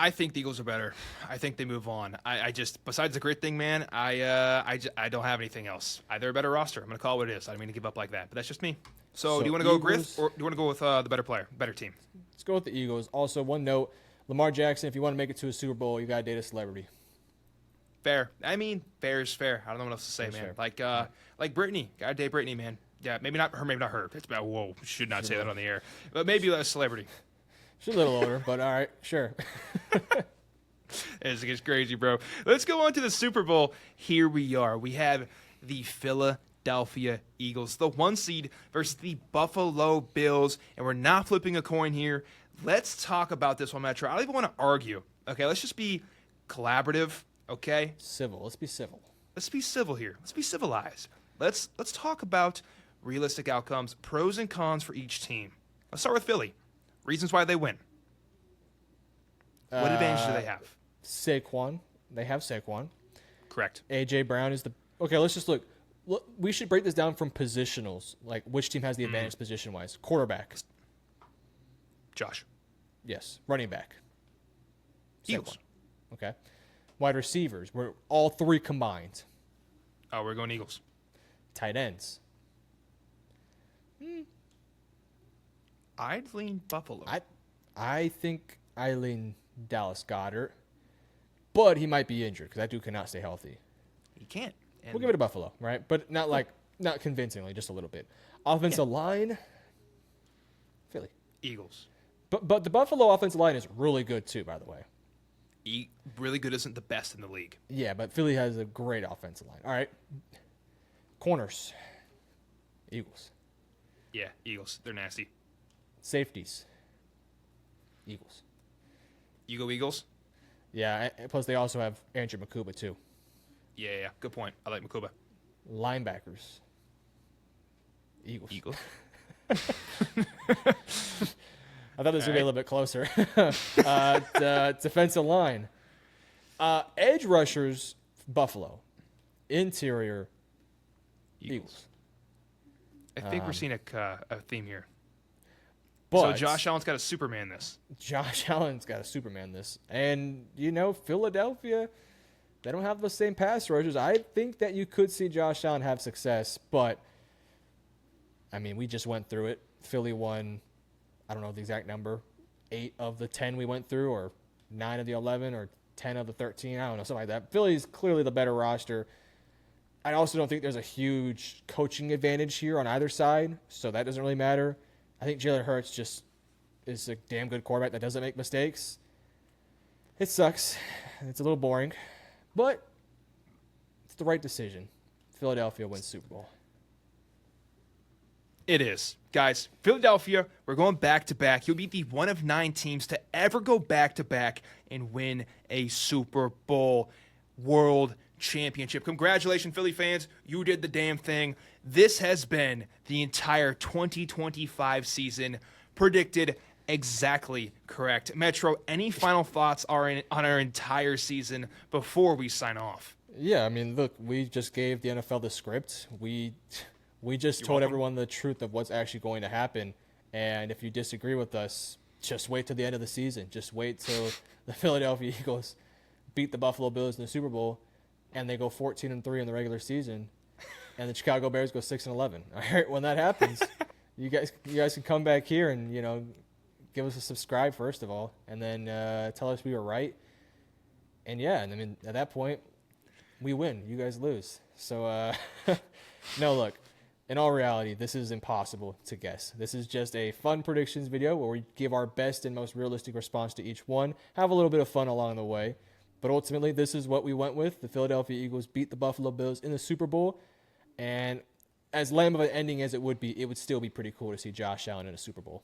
I think the Eagles are better. I think they move on. I just, besides the grit thing, man, I don't have anything else. They're a better roster. I'm going to call it what it is. I don't mean to give up like that, but that's just me. So do you want to go Griff or do you want to go with the better player, better team? Let's go with the Eagles. Also, one note, Lamar Jackson, if you want to make it to a Super Bowl, you got to date a celebrity. Fair. I mean, fair is fair. I don't know what else to say, man. Fair. Like Britney. Got to date Britney, man. Yeah, maybe not her. It's about, whoa, should not say that on the air. But maybe a celebrity. She's a little older, but all right, sure. It's crazy, bro. Let's go on to the Super Bowl. Here we are. We have the Philadelphia Eagles, the 1 seed versus the Buffalo Bills, and we're not flipping a coin here. Let's talk about this one, Metro. I don't even want to argue. Okay, let's just be collaborative. Okay, civil. Let's be civil. Let's be civil here. Let's be civilized. Let's talk about realistic outcomes, pros and cons for each team. Let's start with Philly. Reasons why they win. What advantage do they have? Saquon. They have Saquon. Correct. A.J. Brown is the... Okay, let's just look. We should break this down from positionals, like which team has the advantage position-wise. Quarterback. Josh. Yes. Running back. Eagles. Saquon. Okay. Wide receivers. We're all three combined. Oh, we're going Eagles. Tight ends. I'd lean Buffalo. I think I lean Dallas Goedert, but he might be injured because that dude cannot stay healthy. He can't. And we'll give it to Buffalo, right? But not convincingly, just a little bit. Offensive line, Philly. Eagles. But the Buffalo offensive line is really good too, by the way. Really good isn't the best in the league. Yeah, but Philly has a great offensive line. All right. Corners. Eagles. Yeah, Eagles. They're nasty. Safeties. Eagles. You go Eagles? Yeah, plus they also have Andrew Makuba too. Yeah. Good point. I like Makuba. Linebackers. Eagles. I thought this would be a little bit closer. The defensive line. Edge rushers, Buffalo. Interior, Eagles. I think we're seeing a theme here. But so Josh Allen's got a Superman this. Josh Allen's got a Superman this. And, Philadelphia, they don't have the same pass rushers. I think that you could see Josh Allen have success, but, we just went through it. Philly won, I don't know the exact number, 8 of the 10 we went through, or 9 of the 11, or 10 of the 13. I don't know, something like that. Philly's clearly the better roster. I also don't think there's a huge coaching advantage here on either side, so that doesn't really matter. I think Jalen Hurts just is a damn good quarterback that doesn't make mistakes. It sucks. It's a little boring, but it's the right decision. Philadelphia wins Super Bowl. It is. Guys, Philadelphia, we're going back-to-back. You'll be the one of 9 teams to ever go back-to-back and win a Super Bowl World Championship. Congratulations, Philly fans. You did the damn thing. This has been the entire 2025 season, predicted exactly correct. Metro, any final thoughts on our entire season before we sign off? Yeah, look, we just gave the NFL the script. We just told everyone the truth of what's actually going to happen. And if you disagree with us, just wait till the end of the season. Just wait till the Philadelphia Eagles beat the Buffalo Bills in the Super Bowl, and they go 14-3 in the regular season, and the Chicago Bears go 6-11. All right, when that happens, you guys can come back here and give us a subscribe first of all, and then tell us we were right. And at that point, we win. You guys lose. So no, look, in all reality, this is impossible to guess. This is just a fun predictions video where we give our best and most realistic response to each one, have a little bit of fun along the way. But ultimately, this is what we went with. The Philadelphia Eagles beat the Buffalo Bills in the Super Bowl. And as lame of an ending as it would be, it would still be pretty cool to see Josh Allen in a Super Bowl.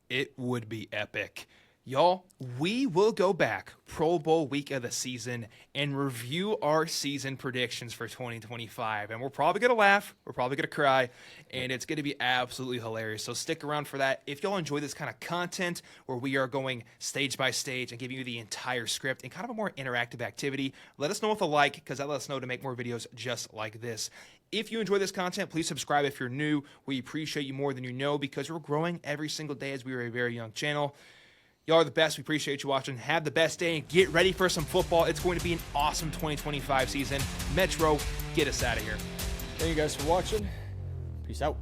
It would be epic. Y'all, we will go back Pro Bowl week of the season and review our season predictions for 2025. And we're probably going to laugh. We're probably going to cry. And it's going to be absolutely hilarious. So stick around for that. If y'all enjoy this kind of content where we are going stage by stage and giving you the entire script and kind of a more interactive activity, let us know with a like, because that lets us know to make more videos just like this. If you enjoy this content, please subscribe if you're new. We appreciate you more than you know, because we're growing every single day as we are a very young channel. Y'all are the best. We appreciate you watching. Have the best day and get ready for some football. It's going to be an awesome 2025 season. Metro, get us out of here. Thank you guys for watching. Peace out.